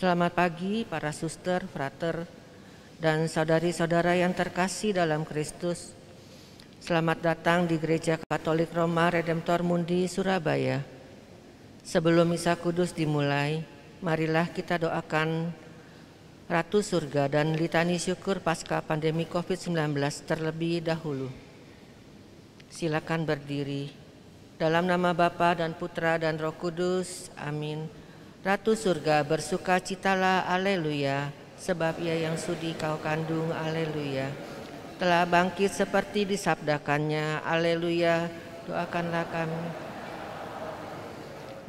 Selamat pagi para suster, frater, dan saudari-saudara yang terkasih dalam Kristus. Selamat datang di Gereja Katolik Roma Redemptor Mundi, Surabaya. Sebelum Misa Kudus dimulai, marilah kita doakan Ratu Surga dan litani syukur pasca pandemi COVID-19 terlebih dahulu. Silakan berdiri. Dalam nama Bapa dan Putra dan Roh Kudus, amin. Ratu Surga bersukacitalah, aleluya, sebab ia yang sudi kau kandung, aleluya. Telah bangkit seperti disabdakannya, aleluya, doakanlah kami.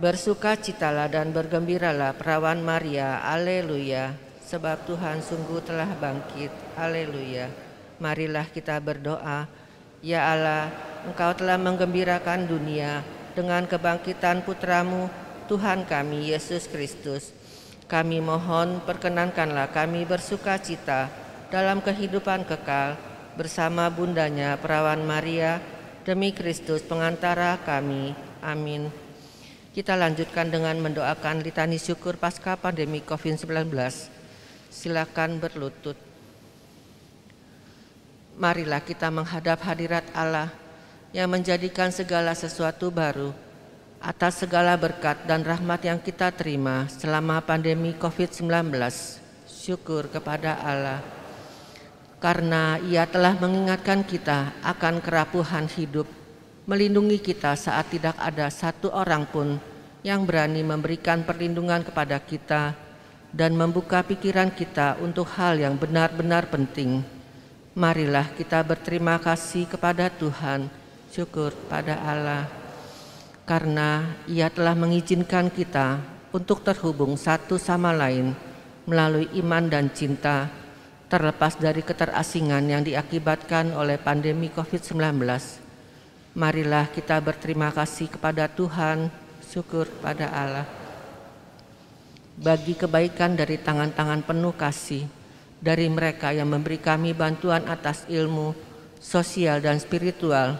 Bersukacitalah dan bergembiralah perawan Maria, aleluya, sebab Tuhan sungguh telah bangkit, aleluya. Marilah kita berdoa. Ya Allah, Engkau telah menggembirakan dunia dengan kebangkitan Putramu, Tuhan kami Yesus Kristus. Kami mohon perkenankanlah kami bersukacita dalam kehidupan kekal bersama bundanya perawan Maria demi Kristus pengantara kami. Amin. Kita lanjutkan dengan mendoakan litani syukur pasca pandemi COVID-19. Silakan berlutut. Marilah kita menghadap hadirat Allah yang menjadikan segala sesuatu baru. Atas segala berkat dan rahmat yang kita terima selama pandemi COVID-19, syukur kepada Allah. Karena Ia telah mengingatkan kita akan kerapuhan hidup, melindungi kita saat tidak ada satu orang pun yang berani memberikan perlindungan kepada kita dan membuka pikiran kita untuk hal yang benar-benar penting. Marilah kita berterima kasih kepada Tuhan, syukur pada Allah. Karena Ia telah mengizinkan kita untuk terhubung satu sama lain melalui iman dan cinta, terlepas dari keterasingan yang diakibatkan oleh pandemi COVID-19. Marilah kita berterima kasih kepada Tuhan, syukur pada Allah. Bagi kebaikan dari tangan-tangan penuh kasih, dari mereka yang memberi kami bantuan atas ilmu, sosial dan spiritual,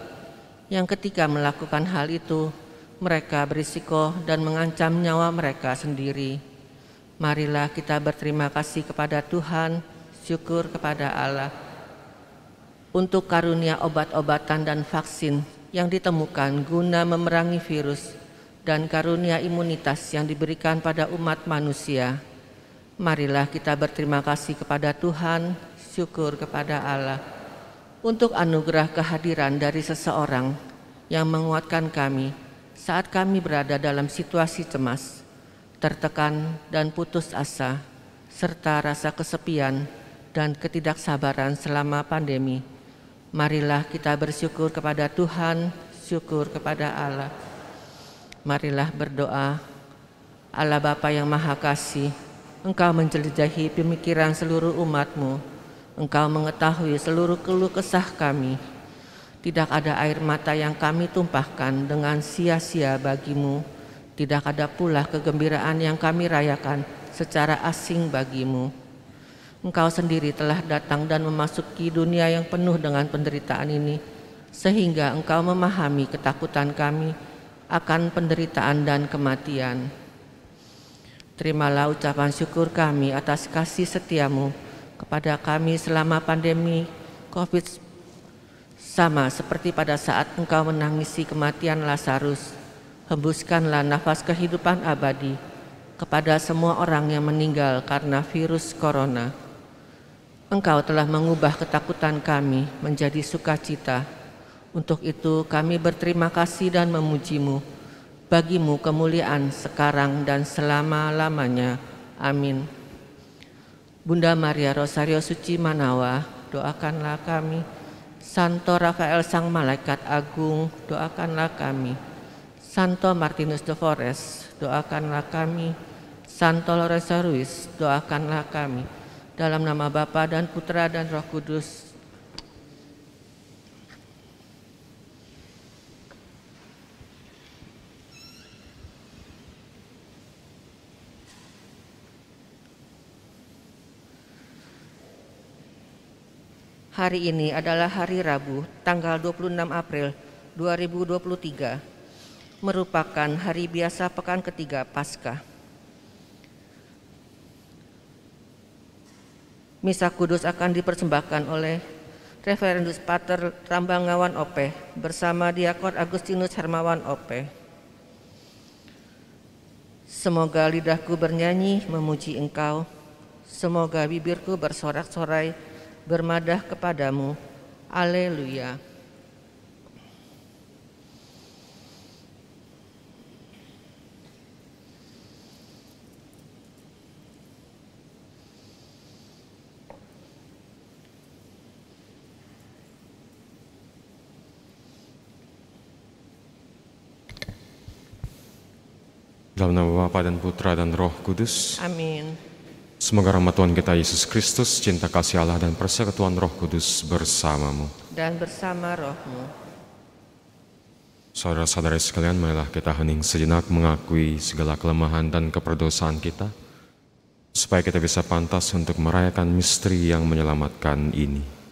yang ketika melakukan hal itu, mereka berisiko dan mengancam nyawa mereka sendiri. Marilah kita berterima kasih kepada Tuhan, syukur kepada Allah. Untuk karunia obat-obatan dan vaksin yang ditemukan guna memerangi virus dan karunia imunitas yang diberikan pada umat manusia. Marilah kita berterima kasih kepada Tuhan, syukur kepada Allah. Untuk anugerah kehadiran dari seseorang yang menguatkan kami saat kami berada dalam situasi cemas, tertekan dan putus asa, serta rasa kesepian dan ketidaksabaran selama pandemi. Marilah kita bersyukur kepada Tuhan, syukur kepada Allah. Marilah berdoa. Allah Bapa yang Maha Kasih, Engkau menjelajahi pemikiran seluruh umat-Mu. Engkau mengetahui seluruh keluh kesah kami. Tidak ada air mata yang kami tumpahkan dengan sia-sia bagi-Mu. Tidak ada pula kegembiraan yang kami rayakan secara asing bagi-Mu. Engkau sendiri telah datang dan memasuki dunia yang penuh dengan penderitaan ini, sehingga Engkau memahami ketakutan kami akan penderitaan dan kematian. Terimalah ucapan syukur kami atas kasih setia-Mu kepada kami selama pandemi COVID-19, sama seperti pada saat Engkau menangisi kematian Lazarus. Hembuskanlah nafas kehidupan abadi kepada semua orang yang meninggal karena virus corona. Engkau telah mengubah ketakutan kami menjadi sukacita. Untuk itu kami berterima kasih dan memuji-Mu. Bagi-Mu kemuliaan sekarang dan selama-lamanya. Amin. Bunda Maria Rosario Suci Manawa, doakanlah kami. Santo Rafael Sang Malaikat Agung, doakanlah kami. Santo Martinus de Porres, doakanlah kami. Santo Lorenzo Ruiz, doakanlah kami. Dalam nama Bapa dan Putra dan Roh Kudus. Hari ini adalah hari Rabu, tanggal 26 April 2023, merupakan hari biasa pekan ketiga Paskah. Misa Kudus akan dipersembahkan oleh Reverendus Pater Rambangawan Opeh bersama Diakon Agustinus Hermawan Opeh. Semoga lidahku bernyanyi memuji Engkau, semoga bibirku bersorak-sorai bermadah kepadamu. Haleluya. Dalam nama Bapa dan Putra dan Roh Kudus. Amin. Semoga rahmat Tuhan kita Yesus Kristus, cinta kasih Allah dan persekutuan Roh Kudus bersamamu. Dan bersama rohmu. Saudara-saudari sekalian, marilah kita hening sejenak mengakui segala kelemahan dan keperdosaan kita, supaya kita bisa pantas untuk merayakan misteri yang menyelamatkan ini.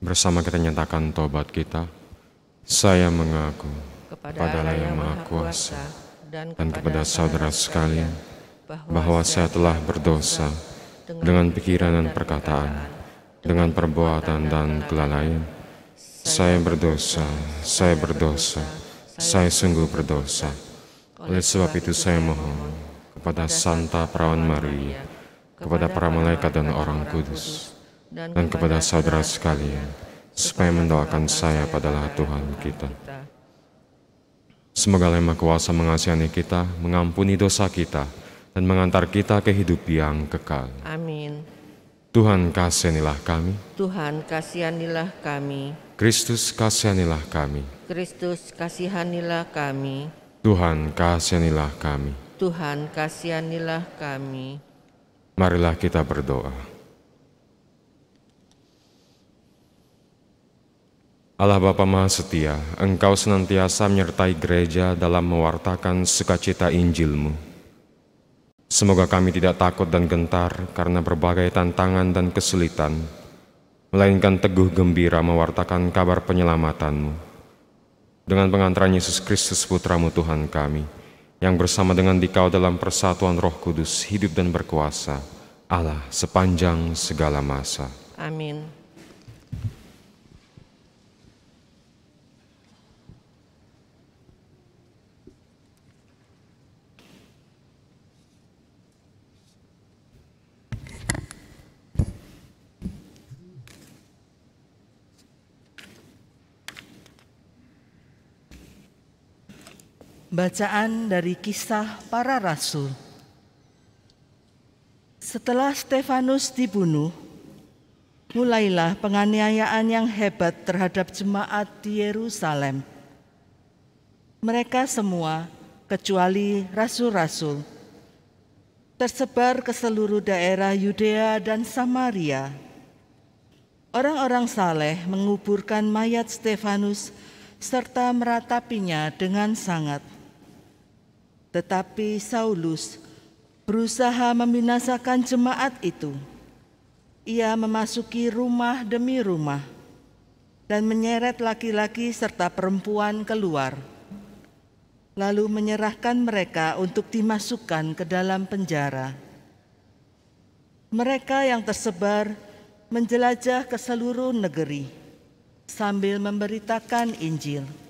Bersama kita nyatakan tobat kita. Saya mengaku kepada Allah yang Maha Kuasa dan kepada saudara sekalian bahwa saya telah berdosa dengan pikiran dan perkataan, dengan perbuatan dan kelalaian. Saya berdosa, saya sungguh berdosa. Oleh sebab itu saya mohon kepada Santa Perawan Maria, kepada para malaikat dan orang kudus, dan kepada saudara sekalian, supaya mendoakan saya padalah Tuhan kita. Semoga Allah Maha Kuasa mengasihani kita, mengampuni dosa kita, dan mengantar kita ke hidup yang kekal. Amin. Tuhan kasihanilah kami. Tuhan kasihanilah kami. Kristus kasihanilah kami. Kristus kasihanilah kami. Tuhan kasihanilah kami. Tuhan kasihanilah kami. Marilah kita berdoa. Allah Bapa Maha Setia, Engkau senantiasa menyertai gereja dalam mewartakan sukacita Injil-Mu. Semoga kami tidak takut dan gentar karena berbagai tantangan dan kesulitan, melainkan teguh gembira mewartakan kabar penyelamatan-Mu. Dengan pengantaran Yesus Kristus Putra-Mu Tuhan kami, yang bersama dengan Dikau dalam persatuan Roh Kudus, hidup dan berkuasa, Allah sepanjang segala masa. Amin. Bacaan dari Kisah Para Rasul. Setelah Stefanus dibunuh, mulailah penganiayaan yang hebat terhadap jemaat di Yerusalem. Mereka semua, kecuali rasul-rasul, tersebar ke seluruh daerah Yudea dan Samaria. Orang-orang saleh menguburkan mayat Stefanus serta meratapinya dengan sangat. Tetapi Saulus berusaha membinasakan jemaat itu. Ia memasuki rumah demi rumah dan menyeret laki-laki serta perempuan keluar, lalu menyerahkan mereka untuk dimasukkan ke dalam penjara. Mereka yang tersebar menjelajah ke seluruh negeri sambil memberitakan Injil.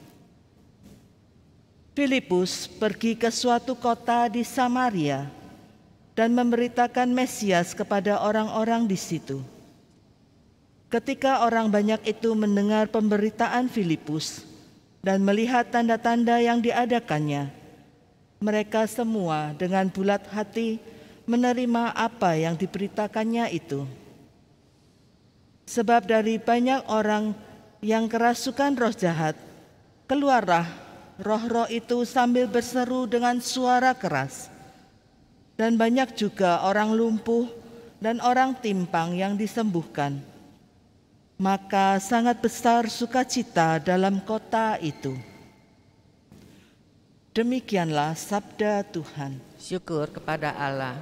Filipus pergi ke suatu kota di Samaria dan memberitakan Mesias kepada orang-orang di situ. Ketika orang banyak itu mendengar pemberitaan Filipus dan melihat tanda-tanda yang diadakannya, mereka semua dengan bulat hati menerima apa yang diberitakannya itu. Sebab dari banyak orang yang kerasukan roh jahat, keluarlah roh-roh itu sambil berseru dengan suara keras. Dan banyak juga orang lumpuh dan orang timpang yang disembuhkan. Maka sangat besar sukacita dalam kota itu. Demikianlah sabda Tuhan. Syukur kepada Allah.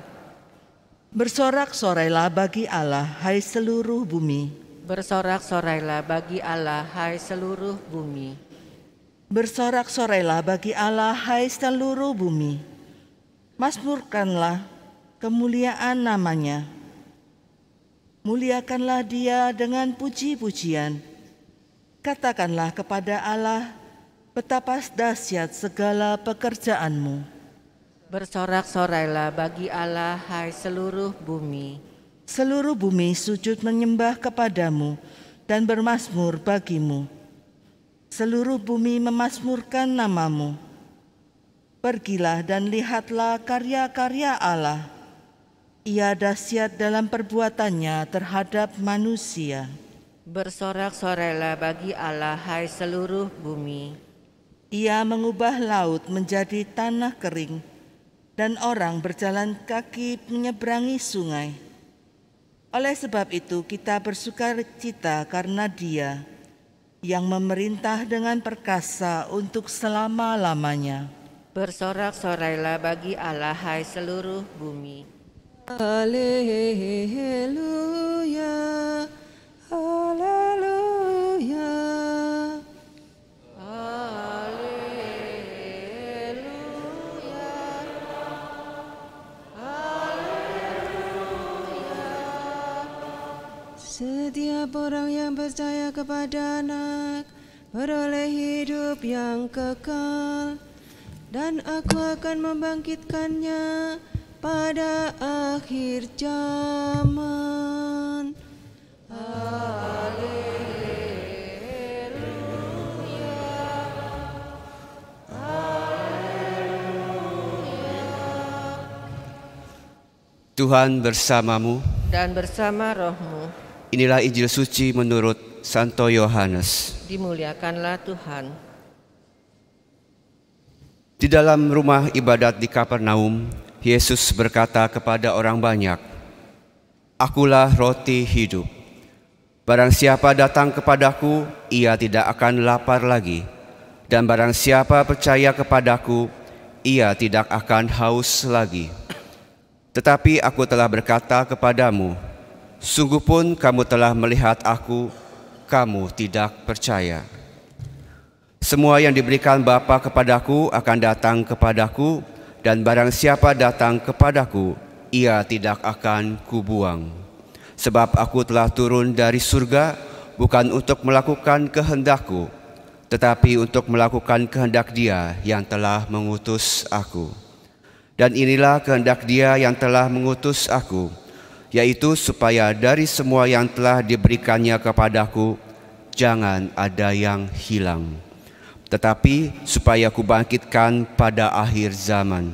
Bersorak-sorailah bagi Allah, hai seluruh bumi. Bersorak-sorailah bagi Allah, hai seluruh bumi. Bersorak-sorailah bagi Allah, hai seluruh bumi. Mazmurkanlah kemuliaan namanya. Muliakanlah Dia dengan puji-pujian. Katakanlah kepada Allah, betapa dahsyat segala pekerjaanmu. Bersorak-sorailah bagi Allah, hai seluruh bumi. Seluruh bumi sujud menyembah kepadamu dan bermazmur bagimu. Seluruh bumi memazmurkan namamu. Pergilah dan lihatlah karya-karya Allah. Ia dahsyat dalam perbuatannya terhadap manusia. Bersorak-sorailah bagi Allah, hai seluruh bumi. Ia mengubah laut menjadi tanah kering, dan orang berjalan kaki menyeberangi sungai. Oleh sebab itu kita bersukacita karena Dia yang memerintah dengan perkasa untuk selama-lamanya. Bersorak-sorailah bagi Allah, hai seluruh bumi. Haleluya, haleluya. Setiap orang yang percaya kepada Anak beroleh hidup yang kekal, dan Aku akan membangkitkannya pada akhir zaman. Tuhan bersamamu. Dan bersama rohmu. Inilah Injil suci menurut Santo Yohanes. Dimuliakanlah Tuhan. Di dalam rumah ibadat di Kapernaum, Yesus berkata kepada orang banyak, "Akulah roti hidup. Barang siapa datang kepadaku, ia tidak akan lapar lagi. Dan barang siapa percaya kepadaku, ia tidak akan haus lagi. Tetapi aku telah berkata kepadamu, sungguh pun kamu telah melihat aku, kamu tidak percaya. Semua yang diberikan Bapa kepadaku akan datang kepadaku, dan barang siapa datang kepadaku, ia tidak akan kubuang. Sebab aku telah turun dari surga, bukan untuk melakukan kehendakku, tetapi untuk melakukan kehendak Dia yang telah mengutus aku. Dan inilah kehendak Dia yang telah mengutus aku, yaitu supaya dari semua yang telah diberikannya kepadaku, jangan ada yang hilang, tetapi supaya kubangkitkan pada akhir zaman.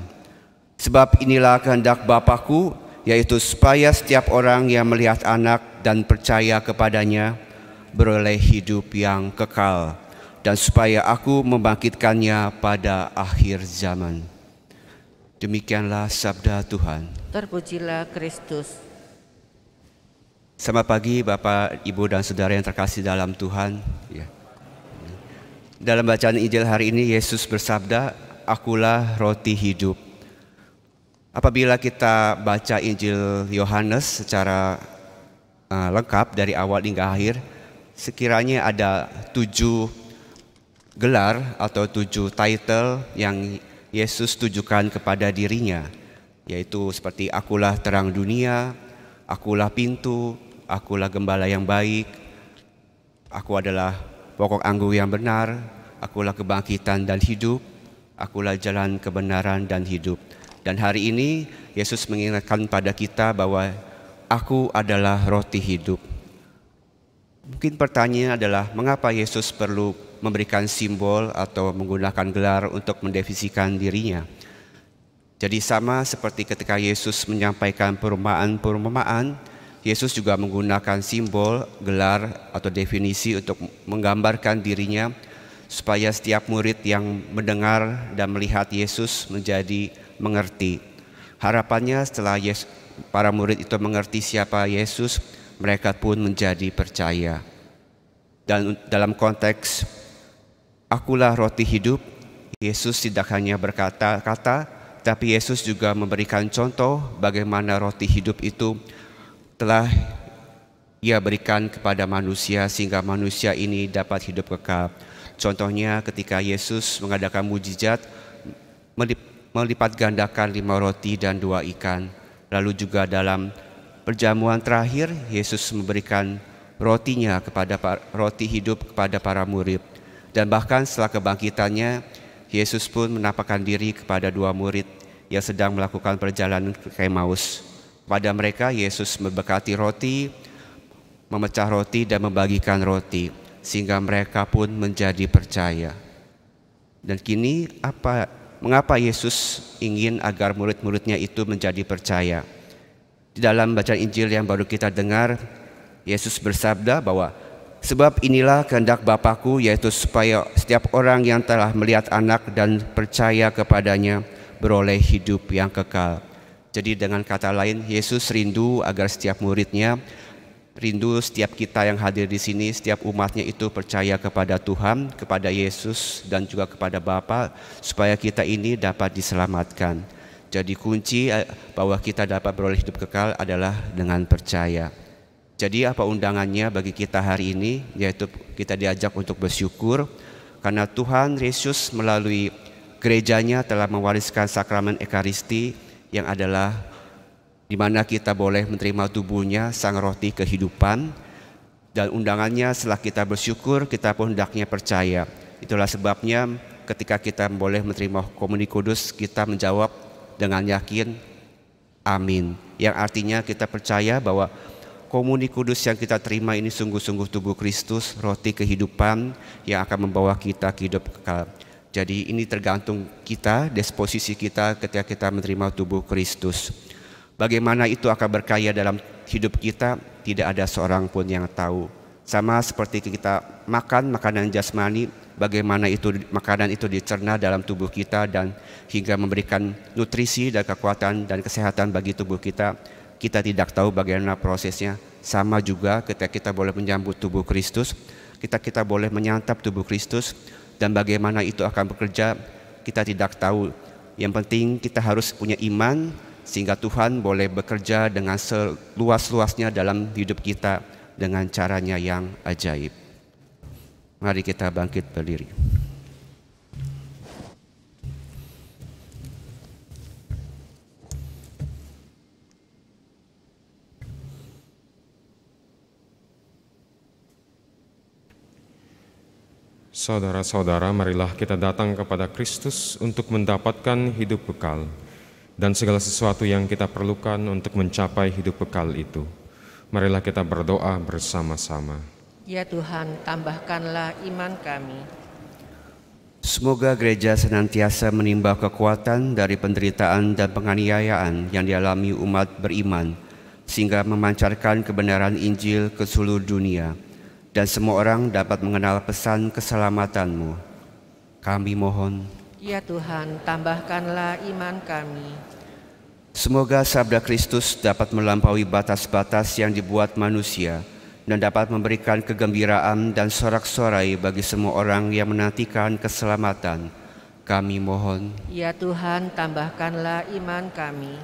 Sebab inilah kehendak Bapa-Ku, yaitu supaya setiap orang yang melihat Anak dan percaya kepadanya beroleh hidup yang kekal, dan supaya Aku membangkitkannya pada akhir zaman." Demikianlah sabda Tuhan. Terpujilah Kristus. Selamat pagi Bapak, Ibu, dan Saudara yang terkasih dalam Tuhan. Dalam bacaan Injil hari ini, Yesus bersabda, "Akulah roti hidup." Apabila kita baca Injil Yohanes secara lengkap dari awal hingga akhir, sekiranya ada 7 gelar atau 7 title yang Yesus tujukan kepada dirinya, yaitu seperti akulah terang dunia, akulah pintu, akulah gembala yang baik, aku adalah pokok anggur yang benar, akulah kebangkitan dan hidup, akulah jalan kebenaran dan hidup. Dan hari ini Yesus mengingatkan pada kita bahwa aku adalah roti hidup. Mungkin pertanyaan adalah, mengapa Yesus perlu memberikan simbol atau menggunakan gelar untuk mendefinisikan dirinya? Jadi sama seperti ketika Yesus menyampaikan perumpamaan, Yesus juga menggunakan simbol, gelar atau definisi untuk menggambarkan dirinya, supaya setiap murid yang mendengar dan melihat Yesus menjadi mengerti. Harapannya setelah para murid itu mengerti siapa Yesus, mereka pun menjadi percaya. Dan dalam konteks akulah roti hidup, Yesus tidak hanya berkata-kata, tapi Yesus juga memberikan contoh bagaimana roti hidup itu telah Ia berikan kepada manusia sehingga manusia ini dapat hidup kekal. Contohnya ketika Yesus mengadakan mujizat melipat gandakan 5 roti dan 2 ikan. Lalu juga dalam perjamuan terakhir Yesus memberikan rotinya roti hidup kepada para murid. Dan bahkan setelah kebangkitannya Yesus pun menampakkan diri kepada 2 murid yang sedang melakukan perjalanan ke Emmaus. Pada mereka Yesus memberkati roti, memecah roti dan membagikan roti, sehingga mereka pun menjadi percaya. Dan kini mengapa Yesus ingin agar murid-muridnya itu menjadi percaya? Di dalam bacaan Injil yang baru kita dengar, Yesus bersabda bahwa sebab inilah kehendak Bapa-Ku, yaitu supaya setiap orang yang telah melihat Anak dan percaya kepadanya beroleh hidup yang kekal. Jadi dengan kata lain, Yesus rindu agar setiap muridnya, rindu setiap kita yang hadir di sini, setiap umatnya itu percaya kepada Tuhan, kepada Yesus dan juga kepada Bapa, supaya kita ini dapat diselamatkan. Jadi kunci bahwa kita dapat beroleh hidup kekal adalah dengan percaya. Jadi apa undangannya bagi kita hari ini? Yaitu kita diajak untuk bersyukur karena Tuhan Yesus melalui gerejanya telah mewariskan sakramen Ekaristi yang adalah di mana kita boleh menerima tubuhnya, sang roti kehidupan. Dan undangannya setelah kita bersyukur, kita pun hendaknya percaya. Itulah sebabnya ketika kita boleh menerima komuni kudus, kita menjawab dengan yakin, amin. Yang artinya kita percaya bahwa komuni kudus yang kita terima ini sungguh-sungguh tubuh Kristus, roti kehidupan yang akan membawa kita ke hidup kekal. Jadi ini tergantung kita, disposisi kita ketika kita menerima tubuh Kristus. Bagaimana itu akan berkarya dalam hidup kita, tidak ada seorang pun yang tahu. Sama seperti kita makan makanan jasmani, bagaimana itu makanan itu dicerna dalam tubuh kita dan hingga memberikan nutrisi dan kekuatan dan kesehatan bagi tubuh kita, kita tidak tahu bagaimana prosesnya. Sama juga ketika kita boleh menyambut tubuh Kristus, kita boleh menyantap tubuh Kristus, dan bagaimana itu akan bekerja kita tidak tahu. Yang penting kita harus punya iman sehingga Tuhan boleh bekerja dengan seluas-luasnya dalam hidup kita dengan caranya yang ajaib. Mari kita bangkit berdiri. Saudara-saudara, marilah kita datang kepada Kristus untuk mendapatkan hidup kekal dan segala sesuatu yang kita perlukan untuk mencapai hidup kekal itu. Marilah kita berdoa bersama-sama. Ya Tuhan, tambahkanlah iman kami. Semoga gereja senantiasa menimba kekuatan dari penderitaan dan penganiayaan yang dialami umat beriman, sehingga memancarkan kebenaran Injil ke seluruh dunia, dan semua orang dapat mengenal pesan keselamatan-Mu. Kami mohon. Ya Tuhan, tambahkanlah iman kami. Semoga sabda Kristus dapat melampaui batas-batas yang dibuat manusia dan dapat memberikan kegembiraan dan sorak-sorai bagi semua orang yang menantikan keselamatan. Kami mohon. Ya Tuhan, tambahkanlah iman kami.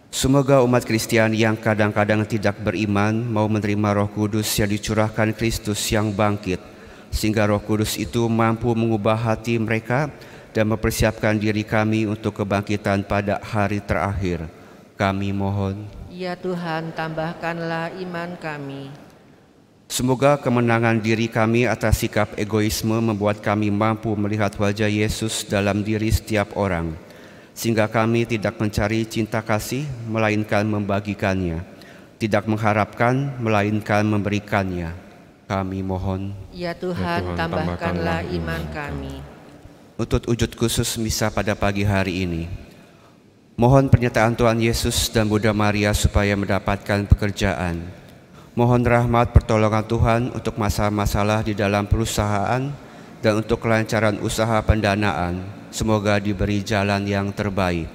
Semoga umat Kristiani yang kadang-kadang tidak beriman mau menerima Roh Kudus yang dicurahkan Kristus yang bangkit, sehingga Roh Kudus itu mampu mengubah hati mereka dan mempersiapkan diri kami untuk kebangkitan pada hari terakhir. Kami mohon. Ya Tuhan, tambahkanlah iman kami. Semoga kemenangan diri kami atas sikap egoisme membuat kami mampu melihat wajah Yesus dalam diri setiap orang, sehingga kami tidak mencari cinta kasih, melainkan membagikannya, tidak mengharapkan, melainkan memberikannya. Kami mohon. Ya Tuhan, tambahkanlah iman kami. Untuk wujud khusus misa pada pagi hari ini, mohon pernyataan Tuhan Yesus dan Bunda Maria supaya mendapatkan pekerjaan. Mohon rahmat pertolongan Tuhan untuk masalah-masalah di dalam perusahaan dan untuk kelancaran usaha pendanaan. Semoga diberi jalan yang terbaik.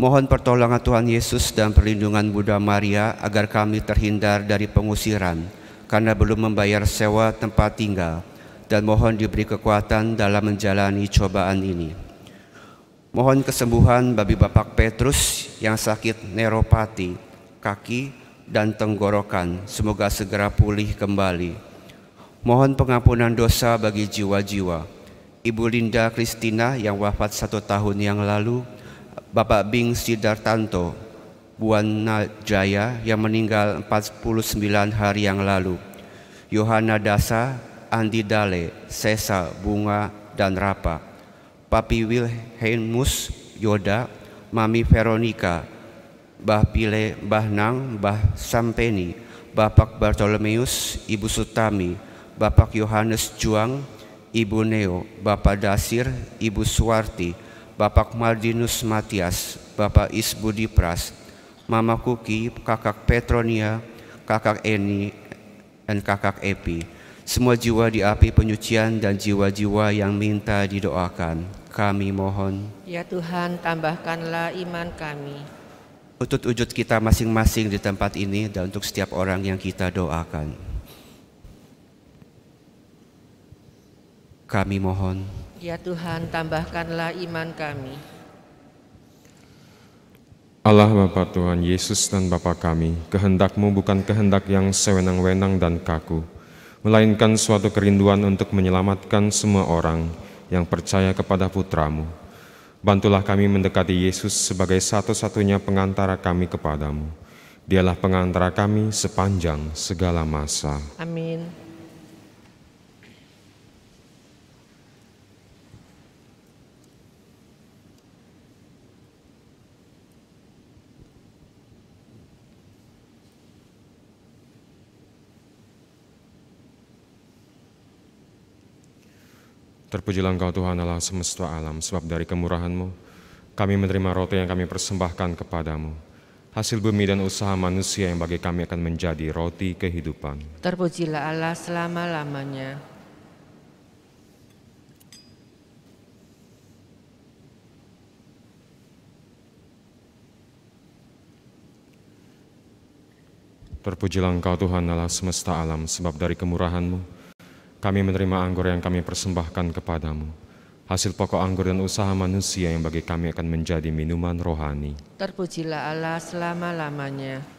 Mohon pertolongan Tuhan Yesus dan perlindungan Bunda Maria agar kami terhindar dari pengusiran karena belum membayar sewa tempat tinggal, dan mohon diberi kekuatan dalam menjalani cobaan ini. Mohon kesembuhan bagi Bapak Petrus yang sakit neuropati, kaki dan tenggorokan, semoga segera pulih kembali. Mohon pengampunan dosa bagi jiwa-jiwa Ibu Linda Kristina yang wafat 1 tahun yang lalu, Bapak Bing Sidartanto, Buana Jaya yang meninggal 49 hari yang lalu, Yohana Dasa, Andi Dale, Sesa, Bunga, dan Rapa, Papi Wilhelmus, Yoda, Mami Veronica, Mbah Pile, Mbah Nang, Mbah Sampeni, Bapak Bartolomeus, Ibu Sutami, Bapak Yohanes Juang, Ibu Neo, Bapak Dasir, Ibu Suwarti, Bapak Mardinus Matias, Bapak Isbudi Pras, Mama Kuki, Kakak Petronia, Kakak Eni, dan Kakak Epi. Semua jiwa di api penyucian dan jiwa-jiwa yang minta didoakan, kami mohon. Ya Tuhan, tambahkanlah iman kami. Untuk wujud kita masing-masing di tempat ini dan untuk setiap orang yang kita doakan. Kami mohon. Ya Tuhan, tambahkanlah iman kami. Allah Bapa Tuhan Yesus dan Bapa kami, kehendak-Mu bukan kehendak yang sewenang-wenang dan kaku, melainkan suatu kerinduan untuk menyelamatkan semua orang yang percaya kepada Putra-Mu. Bantulah kami mendekati Yesus sebagai satu-satunya pengantara kami kepadamu. Dialah pengantara kami sepanjang segala masa. Amin. Terpujilah Engkau Tuhan Allah semesta alam, sebab dari kemurahan-Mu kami menerima roti yang kami persembahkan kepadamu, hasil bumi dan usaha manusia yang bagi kami akan menjadi roti kehidupan. Terpujilah Allah selama-lamanya. Terpujilah Engkau Tuhan Allah semesta alam, sebab dari kemurahan-Mu kami menerima anggur yang kami persembahkan kepadamu, hasil pokok anggur dan usaha manusia yang bagi kami akan menjadi minuman rohani. Terpujilah Allah selama-lamanya.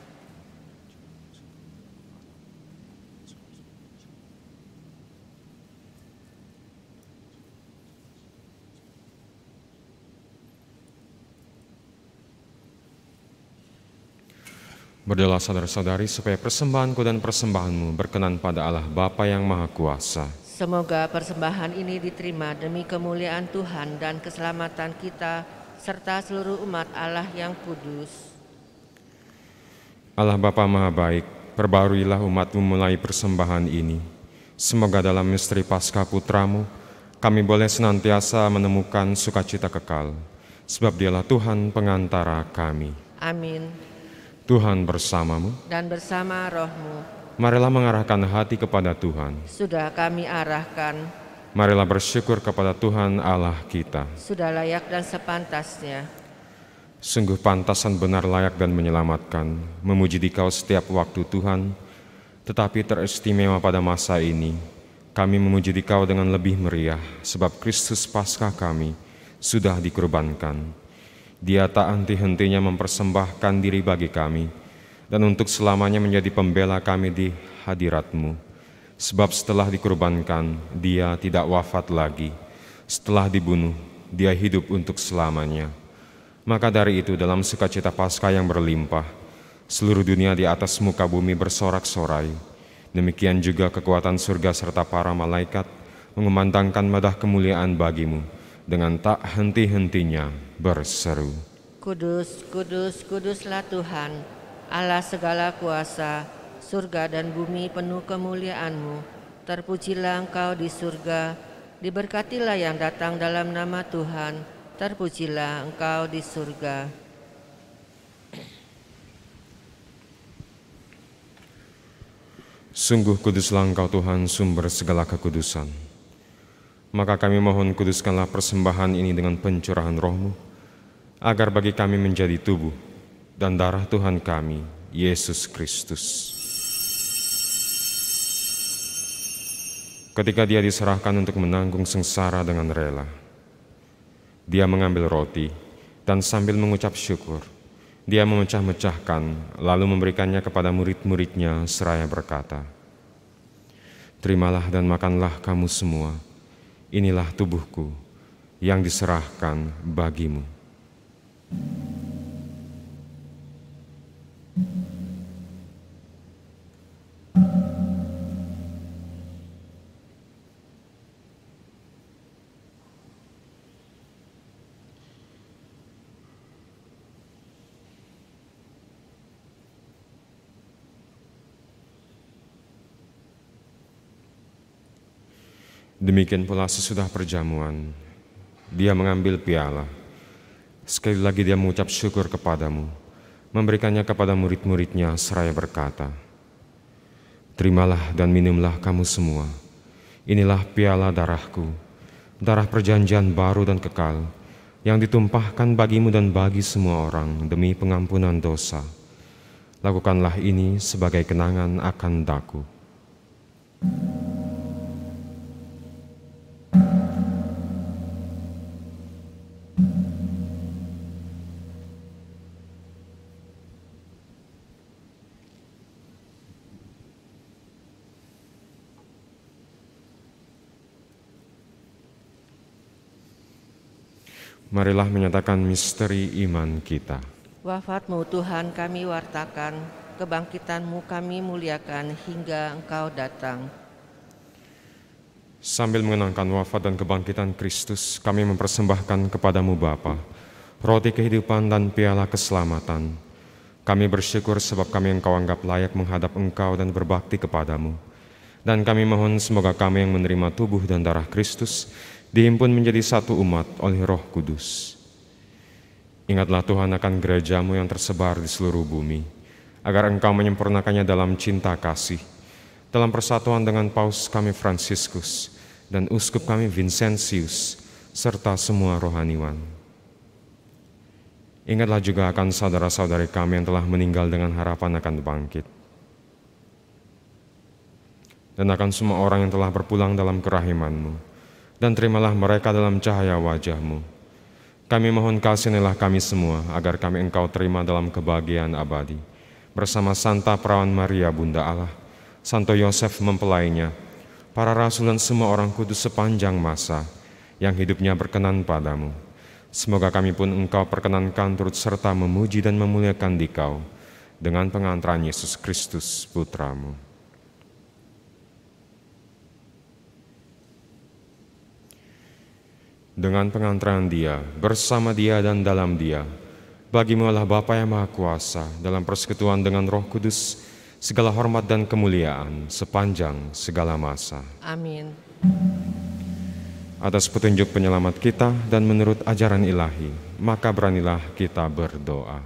Berdoalah saudara-saudari supaya persembahanku dan persembahanmu berkenan pada Allah Bapa yang Maha Kuasa. Semoga persembahan ini diterima demi kemuliaan Tuhan dan keselamatan kita serta seluruh umat Allah yang kudus. Allah Bapa Maha Baik, perbaruilah umat-Mu mulai persembahan ini. Semoga dalam misteri Paskah Putra-Mu kami boleh senantiasa menemukan sukacita kekal, sebab Dialah Tuhan pengantara kami. Amin. Tuhan bersamamu Dan bersama rohmu. Marilah mengarahkan hati kepada Tuhan. Sudah kami arahkan. Marilah bersyukur kepada Tuhan Allah kita. Sudah layak dan sepantasnya. Sungguh pantas dan benar, layak dan menyelamatkan, memuji Dikau setiap waktu Tuhan. Tetapi teristimewa pada masa ini, kami memuji Dikau dengan lebih meriah, sebab Kristus Paskah kami sudah dikurbankan. Dia tak henti-hentinya mempersembahkan diri bagi kami, dan untuk selamanya menjadi pembela kami di hadirat-Mu. Sebab setelah dikurbankan, Dia tidak wafat lagi. Setelah dibunuh, Dia hidup untuk selamanya. Maka dari itu, dalam sukacita Paskah yang berlimpah, seluruh dunia di atas muka bumi bersorak-sorai. Demikian juga kekuatan surga serta para malaikat mengumandangkan madah kemuliaan bagi-Mu, dengan tak henti-hentinya berseru, Kudus, kudus, kuduslah Tuhan, Allah segala kuasa, surga dan bumi penuh kemuliaan-Mu. Terpujilah Engkau di surga, diberkatilah yang datang dalam nama Tuhan, terpujilah Engkau di surga. Sungguh kuduslah Engkau Tuhan, sumber segala kekudusan. Maka kami mohon kuduskanlah persembahan ini dengan pencurahan roh-Mu, agar bagi kami menjadi tubuh dan darah Tuhan kami, Yesus Kristus. ketika dia diserahkan untuk menanggung sengsara dengan rela. Dia mengambil roti, dan sambil mengucap syukur, dia memecah-mecahkan, lalu memberikannya kepada murid-muridnya seraya berkata, "Terimalah dan makanlah kamu semua, inilah tubuhku yang diserahkan bagimu." Demikian pula sesudah perjamuan, dia mengambil piala. Sekali lagi dia mengucap syukur kepadamu, memberikannya kepada murid-muridnya seraya berkata, "Terimalah dan minumlah kamu semua. Inilah piala darahku, darah perjanjian baru dan kekal, yang ditumpahkan bagimu dan bagi semua orang demi pengampunan dosa. Lakukanlah ini sebagai kenangan akan daku." Marilah menyatakan misteri iman kita. Wafat-Mu Tuhan kami wartakan, kebangkitan-Mu kami muliakan hingga Engkau datang. Sambil mengenangkan wafat dan kebangkitan Kristus, kami mempersembahkan kepadamu Bapa, roti kehidupan dan piala keselamatan. Kami bersyukur sebab kami Engkau anggap layak menghadap Engkau dan berbakti kepadamu. Dan kami mohon semoga kami yang menerima tubuh dan darah Kristus dihimpun menjadi satu umat oleh Roh Kudus. Ingatlah Tuhan akan gereja-Mu yang tersebar di seluruh bumi, agar Engkau menyempurnakannya dalam cinta kasih, dalam persatuan dengan Paus kami Fransiskus dan Uskup kami Vincentius, serta semua rohaniwan. Ingatlah juga akan saudara-saudari kami yang telah meninggal dengan harapan akan bangkit, dan akan semua orang yang telah berpulang dalam kerahiman-Mu, dan terimalah mereka dalam cahaya wajah-Mu. Kami mohon kasihanilah kami semua, agar kami Engkau terima dalam kebahagiaan abadi, bersama Santa Perawan Maria Bunda Allah, Santo Yosef mempelainya, para rasul dan semua orang kudus sepanjang masa, yang hidupnya berkenan padamu. Semoga kami pun Engkau perkenankan turut serta memuji dan memuliakan Dikau, dengan pengantaran Yesus Kristus Putra-Mu. Dengan pengantaran Dia, bersama Dia dan dalam Dia, bagi-Mu Allah Bapa yang Maha Kuasa, dalam persekutuan dengan Roh Kudus, segala hormat dan kemuliaan sepanjang segala masa. Amin. Atas petunjuk penyelamat kita dan menurut ajaran ilahi, maka beranilah kita berdoa.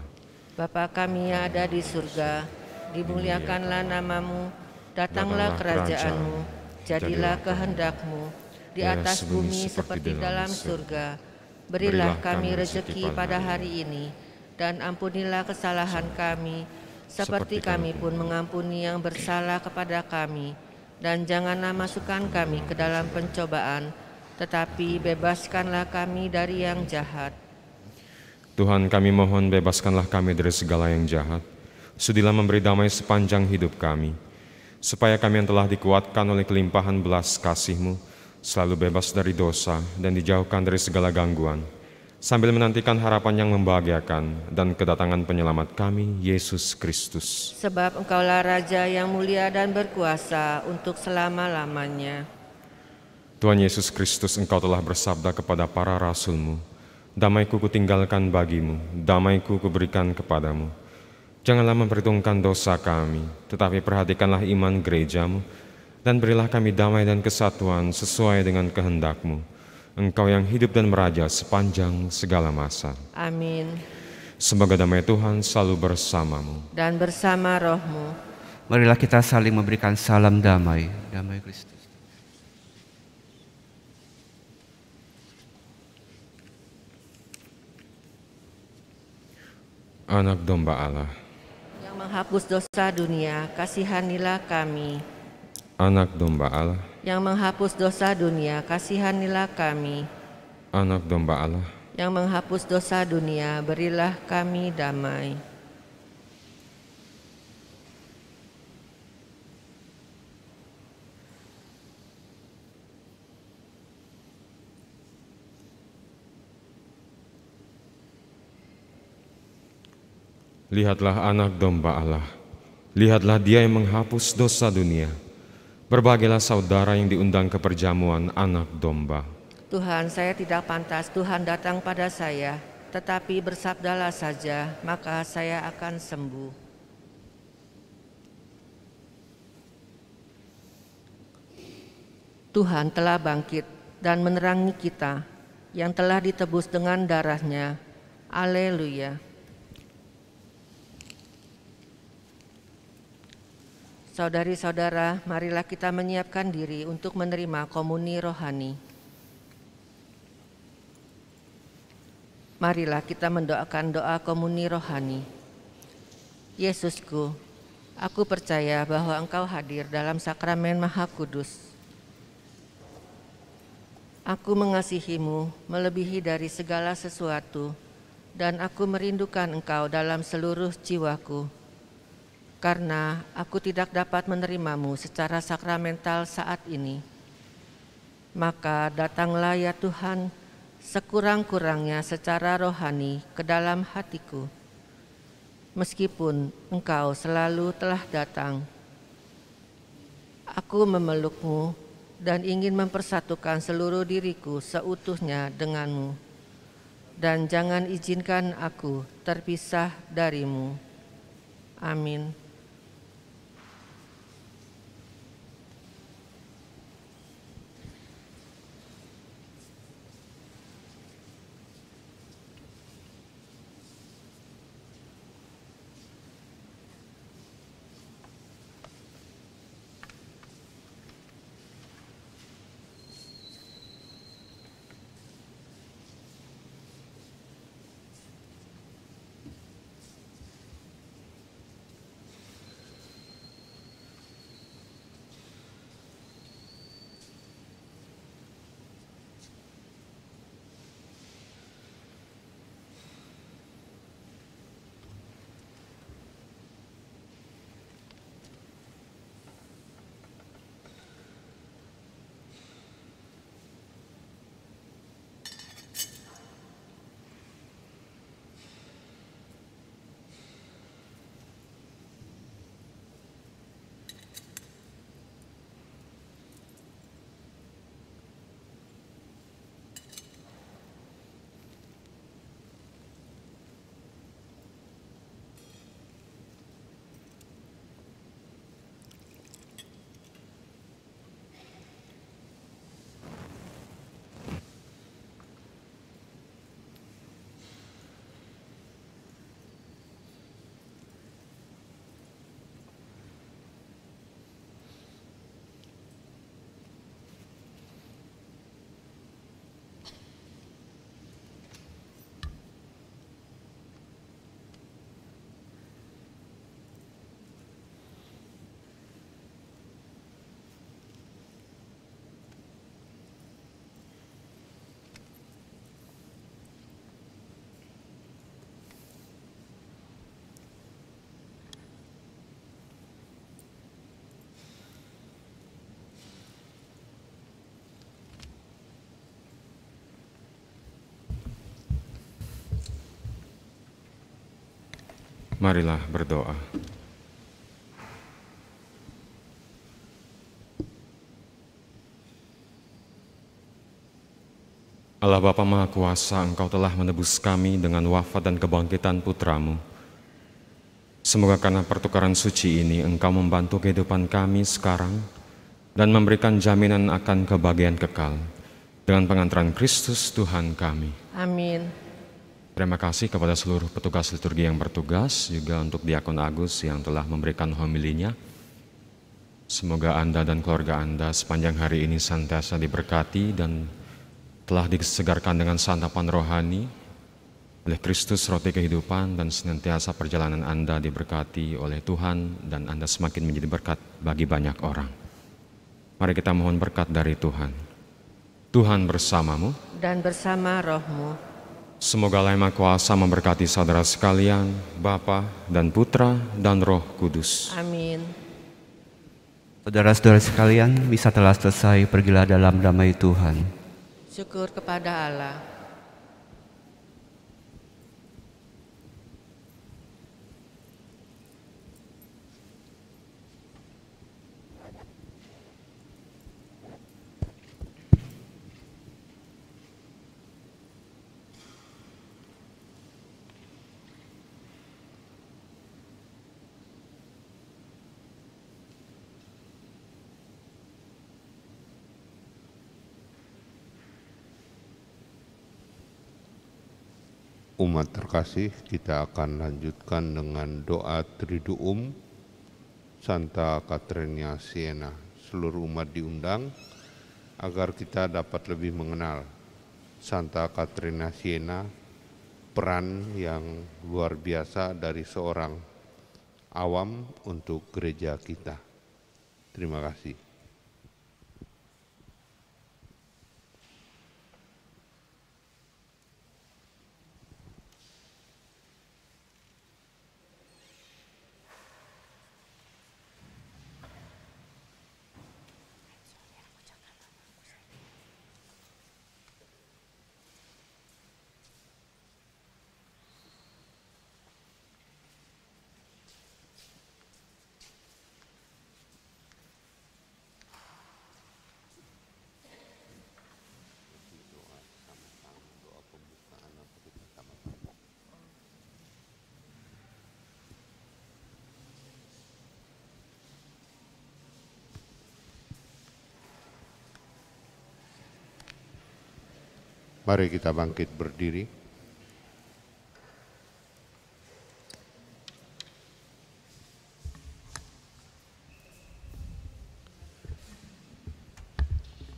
Bapa kami yang ada di surga, dimuliakanlah nama-Mu, datanglah kerajaan-Mu, jadilah kehendak-Mu, di atas bumi seperti dalam surga. Berilah kami rezeki pada hari ini, dan ampunilah kesalahan kami, seperti kami pun mengampuni yang bersalah kepada kami. Dan janganlah masukkan kami ke dalam pencobaan, tetapi bebaskanlah kami dari yang jahat. Tuhan, kami mohon bebaskanlah kami dari segala yang jahat. Sudilah memberi damai sepanjang hidup kami, supaya kami yang telah dikuatkan oleh kelimpahan belas kasih-Mu, selalu bebas dari dosa dan dijauhkan dari segala gangguan, sambil menantikan harapan yang membahagiakan dan kedatangan penyelamat kami, Yesus Kristus. Sebab Engkaulah Raja yang mulia dan berkuasa untuk selama-lamanya. Tuhan Yesus Kristus, Engkau telah bersabda kepada para rasul-Mu, "Damai-Ku kutinggalkan bagimu, damai-Ku kuberikan kepadamu. Janganlah memperhitungkan dosa kami, tetapi perhatikanlah iman gereja-Mu, dan berilah kami damai dan kesatuan sesuai dengan kehendak-Mu. Engkau yang hidup dan meraja sepanjang segala masa." Amin. Semoga damai Tuhan selalu bersamamu Dan bersama roh-Mu. Marilah kita saling memberikan salam damai, damai Kristus. Anak domba Allah, Yang menghapus dosa dunia, kasihanilah kami. Anak domba Allah, Yang menghapus dosa dunia, kasihanilah kami. Anak domba Allah, Yang menghapus dosa dunia, berilah kami damai. lihatlah anak domba Allah, lihatlah Dia yang menghapus dosa dunia. Berbahagialah saudara yang diundang ke perjamuan anak domba. Tuhan, saya tidak pantas Tuhan datang pada saya, tetapi bersabdalah saja, maka saya akan sembuh. Tuhan telah bangkit dan menerangi kita, yang telah ditebus dengan darah-Nya. Haleluya. Saudari-saudara, marilah kita menyiapkan diri untuk menerima komuni rohani. Marilah kita mendoakan doa komuni rohani. Yesusku, aku percaya bahwa Engkau hadir dalam sakramen Maha Kudus. Aku mengasihi-Mu melebihi dari segala sesuatu, dan aku merindukan Engkau dalam seluruh jiwaku. Karena aku tidak dapat menerimamu secara sakramental saat ini. Maka datanglah ya Tuhan, sekurang-kurangnya secara rohani ke dalam hatiku. Meskipun Engkau selalu telah datang, aku memelukmu dan ingin mempersatukan seluruh diriku seutuhnya denganmu. Dan jangan izinkan aku terpisah darimu. Amin. Marilah berdoa. Allah Bapa Maha Kuasa, Engkau telah menebus kami dengan wafat dan kebangkitan Putra-Mu. Semoga karena pertukaran suci ini Engkau membantu kehidupan kami sekarang dan memberikan jaminan akan kebahagiaan kekal dengan pengantaran Kristus Tuhan kami. Amin. Terima kasih kepada seluruh petugas liturgi yang bertugas, juga untuk Diakon Agus yang telah memberikan homilinya. Semoga Anda dan keluarga Anda sepanjang hari ini senantiasa diberkati dan telah disegarkan dengan santapan rohani oleh Kristus roti kehidupan, dan senantiasa perjalanan Anda diberkati oleh Tuhan dan Anda semakin menjadi berkat bagi banyak orang. Mari kita mohon berkat dari Tuhan. Tuhan bersamamu. Dan bersama rohmu. Semoga Allah Yang Maha Kuasa memberkati saudara sekalian, Bapa dan Putra dan Roh Kudus. Amin. Saudara-saudara sekalian, misa telah selesai, pergilah dalam damai Tuhan. Syukur kepada Allah. Umat terkasih, kita akan lanjutkan dengan doa Triduum Santa Katrina Siena. Seluruh umat diundang agar kita dapat lebih mengenal Santa Katrina Siena, peran yang luar biasa dari seorang awam untuk gereja kita. Terima kasih. Mari kita bangkit berdiri.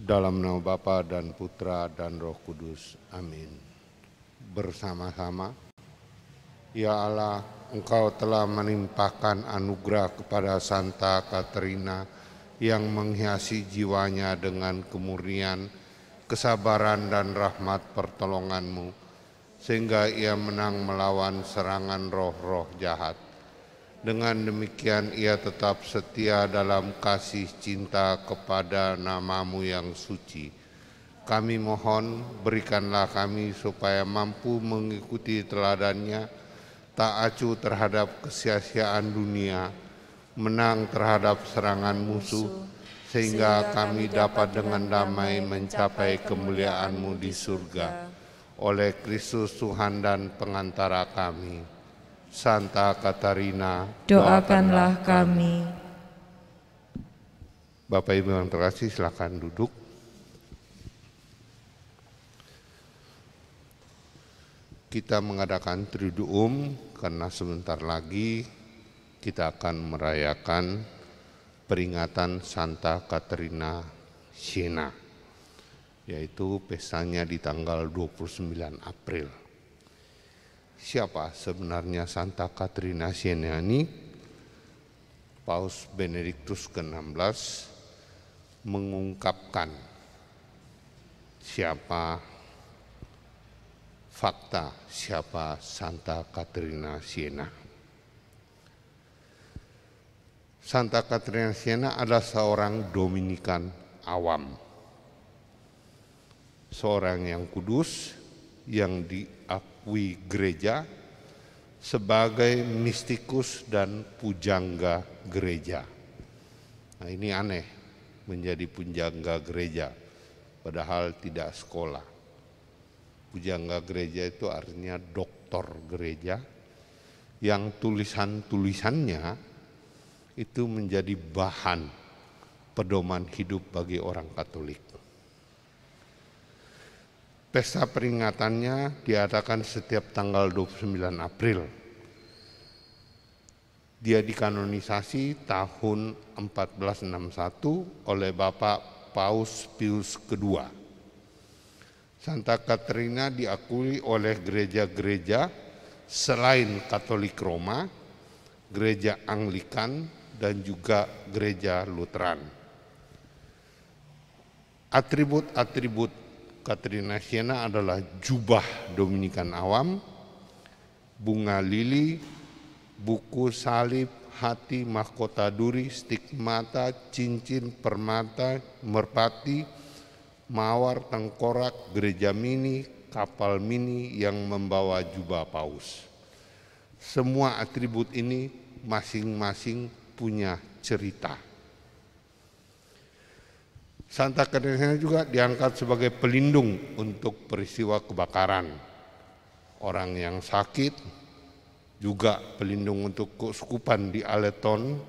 Dalam nama Bapa dan Putra dan Roh Kudus. Amin. Bersama-sama, ya Allah, Engkau telah menimpakan anugerah kepada Santa Katrina yang menghiasi jiwanya dengan kemurnian, kesabaran dan rahmat pertolongan-Mu, sehingga ia menang melawan serangan roh-roh jahat. Dengan demikian ia tetap setia dalam kasih cinta kepada nama-Mu yang suci. Kami mohon, berikanlah kami supaya mampu mengikuti teladannya, tak acuh terhadap kesia-siaan dunia, menang terhadap serangan musuh, sehingga kami dapat dengan damai mencapai kemuliaan-Mu di surga. Oleh Kristus Tuhan dan pengantara kami, Santa Katarina, doakanlah kami. Bapak Ibu yang terkasih, silakan duduk. Kita mengadakan Triduum karena sebentar lagi kita akan merayakan peringatan Santa Katrina Siena, yaitu pestanya di tanggal 29 April. Siapa sebenarnya Santa Katrina Siena ini? Paus Benediktus ke-16 mengungkapkan siapa Santa Katrina Siena. Santa Katrina Siena adalah seorang Dominikan awam, seorang yang kudus yang diakui gereja sebagai mistikus dan pujangga gereja. Nah, ini aneh, menjadi pujangga gereja padahal tidak sekolah. Pujangga gereja itu artinya doktor gereja yang tulisan-tulisannya itu menjadi bahan pedoman hidup bagi orang Katolik. Pesta peringatannya diadakan setiap tanggal 29 April. Dia dikanonisasi tahun 1461 oleh Bapak Paus Pius II. Santa Katrina diakui oleh gereja-gereja selain Katolik Roma, gereja Anglikan, dan juga gereja Lutheran. Atribut-atribut Katerina Siena adalah jubah Dominikan awam, bunga lili, buku salib, hati, mahkota duri, stigmata, cincin, permata, merpati, mawar, tengkorak, gereja mini, kapal mini yang membawa jubah paus. Semua atribut ini masing-masing punya cerita. Santa Katerina juga diangkat sebagai pelindung untuk peristiwa kebakaran. Orang yang sakit, juga pelindung untuk keuskupan di Allentown,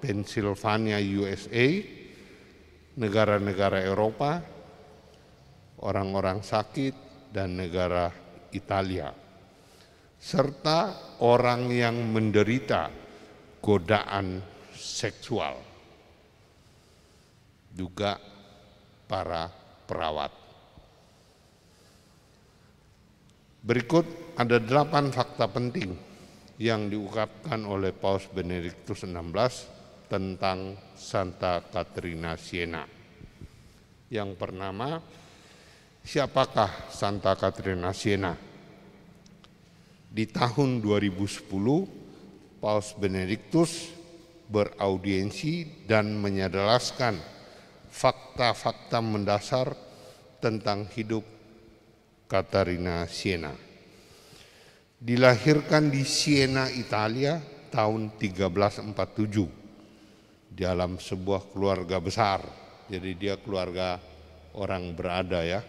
Pennsylvania, USA, negara-negara Eropa, orang-orang sakit, dan negara Italia, serta orang yang menderita godaan seksual, juga para perawat. Berikut ada 8 fakta penting yang diungkapkan oleh Paus Benediktus XVI tentang Santa Katerina Siena. Yang pertama, siapakah Santa Katerina Siena? Di tahun 2010, Paus Benediktus beraudiensi dan menjelaskan fakta-fakta mendasar tentang hidup Katerina Siena. Dilahirkan di Siena, Italia tahun 1347 dalam sebuah keluarga besar. Jadi dia keluarga orang berada ya.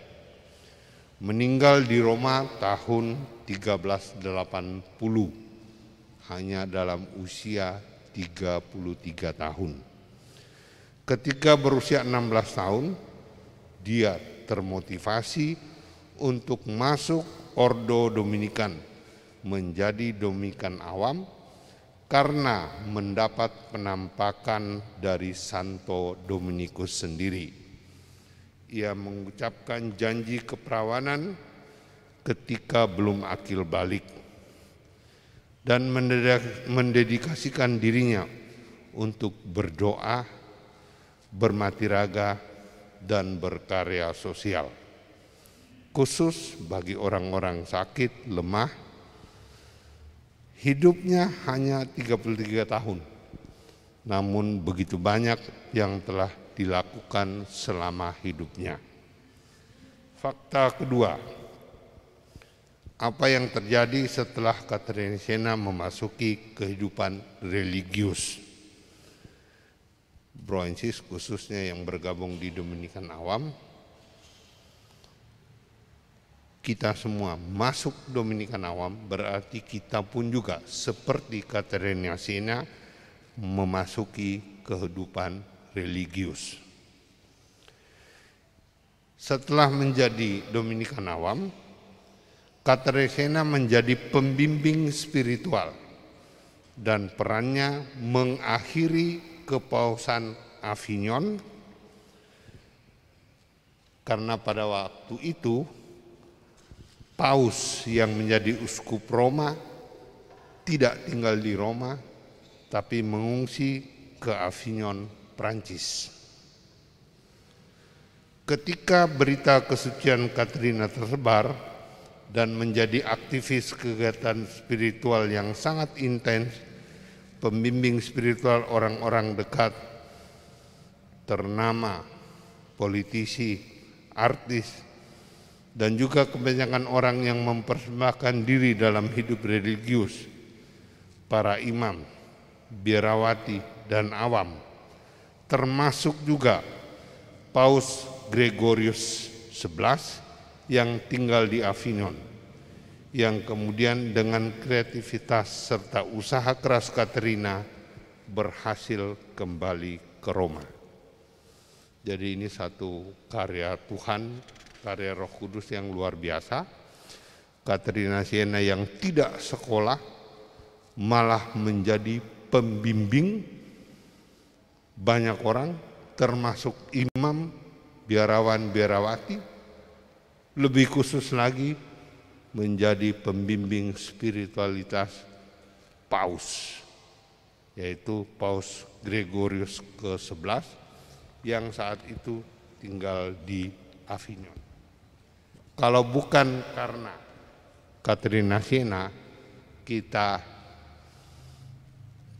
Meninggal di Roma tahun 1380 hanya dalam usia 33 tahun. Ketika berusia 16 tahun, dia termotivasi untuk masuk Ordo Dominikan, menjadi Dominikan awam karena mendapat penampakan dari Santo Dominikus sendiri. Ia mengucapkan janji keperawanan ketika belum akil balik dan mendedikasikan dirinya untuk berdoa, bermati raga, dan berkarya sosial, khusus bagi orang-orang sakit, lemah. Hidupnya hanya 33 tahun, namun begitu banyak yang telah dilakukan selama hidupnya. Fakta kedua, apa yang terjadi setelah Katerina Siena memasuki kehidupan religius? Broensis khususnya yang bergabung di Dominikan awam, kita semua masuk Dominikan awam berarti kita pun juga seperti Katerina Siena memasuki kehidupan religius. Setelah menjadi Dominikan awam, Katerina Siena menjadi pembimbing spiritual dan perannya mengakhiri Kepausan Avignon, karena pada waktu itu Paus yang menjadi uskup Roma tidak tinggal di Roma tapi mengungsi ke Avignon, Prancis. Ketika berita kesucian Katerina tersebar dan menjadi aktivis kegiatan spiritual yang sangat intens, pembimbing spiritual orang-orang dekat, ternama, politisi, artis, dan juga kebanyakan orang yang mempersembahkan diri dalam hidup religius, para imam, biarawati, dan awam, termasuk juga Paus Gregorius XI yang tinggal di Avignon, yang kemudian dengan kreativitas serta usaha keras Katerina berhasil kembali ke Roma. Jadi ini satu karya Tuhan, karya Roh Kudus yang luar biasa. Katerina Siena yang tidak sekolah malah menjadi pembimbing banyak orang, termasuk imam, biarawan, biarawati, lebih khusus lagi menjadi pembimbing spiritualitas Paus, yaitu Paus Gregorius ke-11 yang saat itu tinggal di Avignon. Kalau bukan karena Katerina Siena,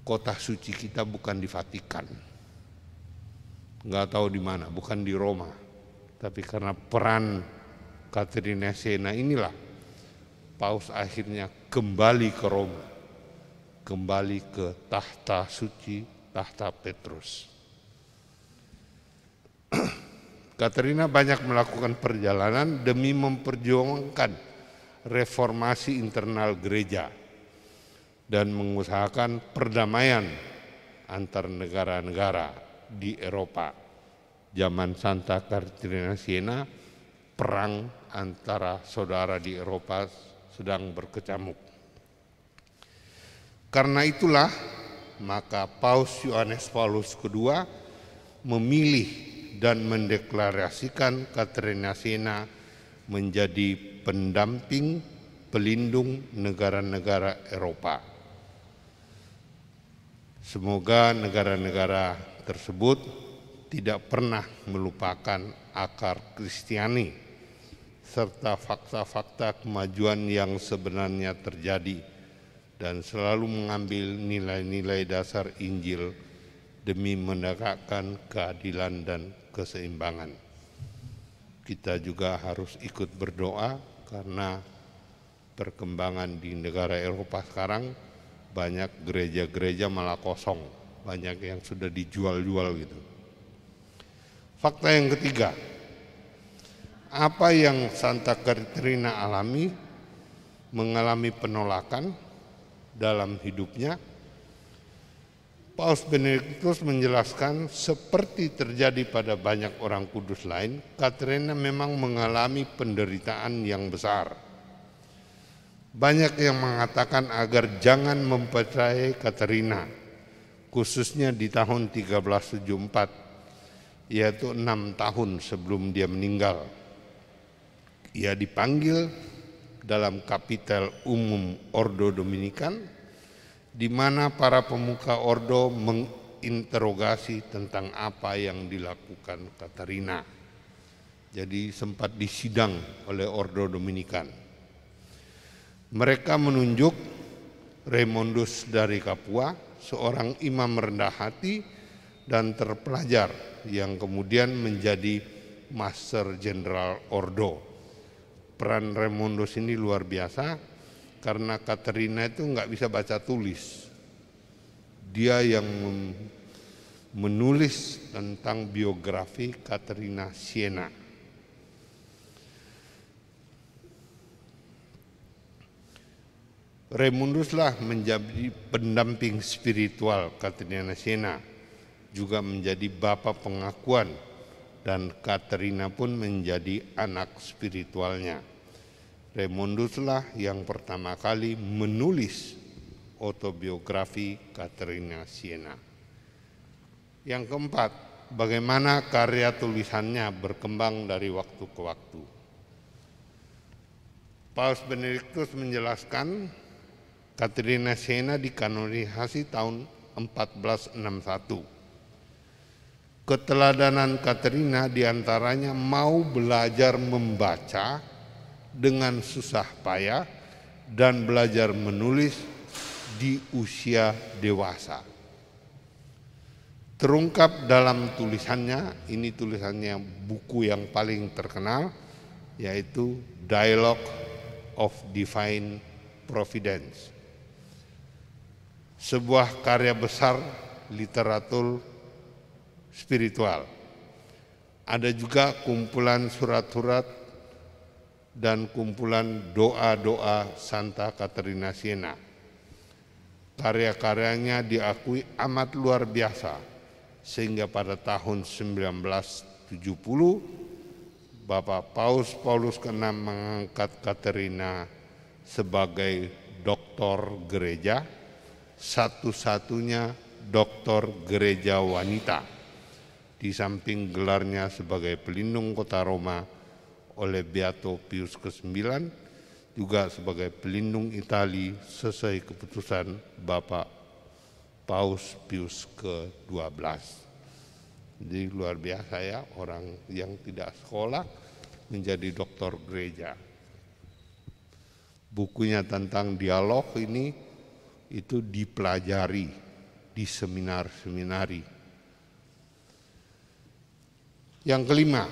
kota suci kita bukan di Vatikan, nggak tahu di mana, bukan di Roma, tapi karena peran Katerina Siena inilah Paus akhirnya kembali ke Roma, kembali ke tahta suci, tahta Petrus. Katerina banyak melakukan perjalanan demi memperjuangkan reformasi internal gereja dan mengusahakan perdamaian antar negara-negara di Eropa. Zaman Santa Katerina Siena, perang antara saudara di Eropa sedang berkecamuk. Karena itulah maka Paus Yohanes Paulus II memilih dan mendeklarasikan Katerina Siena menjadi pendamping pelindung negara-negara Eropa. Semoga negara-negara tersebut tidak pernah melupakan akar Kristiani serta fakta-fakta kemajuan yang sebenarnya terjadi dan selalu mengambil nilai-nilai dasar Injil demi menegakkan keadilan dan keseimbangan. Kita juga harus ikut berdoa karena perkembangan di negara Eropa sekarang banyak gereja-gereja malah kosong, banyak yang sudah dijual-jual gitu. Fakta yang ketiga, apa yang Santa Katerina alami, mengalami penolakan dalam hidupnya. Paus Benediktus menjelaskan seperti terjadi pada banyak orang kudus lain, Katerina memang mengalami penderitaan yang besar. Banyak yang mengatakan agar jangan mempercayai Katerina, khususnya di tahun 1374, yaitu 6 tahun sebelum dia meninggal. Ia dipanggil dalam kapitel umum Ordo Dominikan, di mana para pemuka Ordo menginterogasi tentang apa yang dilakukan Katerina. Jadi sempat disidang oleh Ordo Dominikan. Mereka menunjuk Raymondus dari Capua, seorang imam rendah hati dan terpelajar yang kemudian menjadi Master Jenderal Ordo. Peran Raymondus ini luar biasa karena Katerina itu nggak bisa baca tulis. Dia yang menulis tentang biografi Katerina Siena. Raymondus lah menjadi pendamping spiritual Katerina Siena, juga menjadi bapa pengakuan, dan Katerina pun menjadi anak spiritualnya. Raymondus lah yang pertama kali menulis autobiografi Katerina Siena. Yang keempat, bagaimana karya tulisannya berkembang dari waktu ke waktu. Paus Benediktus menjelaskan Katerina Siena dikanonisasi tahun 1461. Keteladanan Katerina diantaranya mau belajar membaca dengan susah payah dan belajar menulis di usia dewasa. Terungkap dalam tulisannya, ini tulisannya buku yang paling terkenal, yaitu Dialogue of Divine Providence. Sebuah karya besar literatur spiritual. Ada juga kumpulan surat-surat dan kumpulan doa-doa Santa Katerina Siena. Karya-karyanya diakui amat luar biasa, sehingga pada tahun 1970 Bapak Paus Paulus ke-6 mengangkat Katerina sebagai doktor gereja, satu-satunya doktor gereja wanita, di samping gelarnya sebagai pelindung kota Roma oleh Beato Pius ke-9, juga sebagai pelindung Italia sesuai keputusan Bapak Paus Pius ke-12. Jadi luar biasa ya, orang yang tidak sekolah menjadi doktor gereja. Bukunya tentang dialog ini itu dipelajari di seminar-seminari. Yang kelima,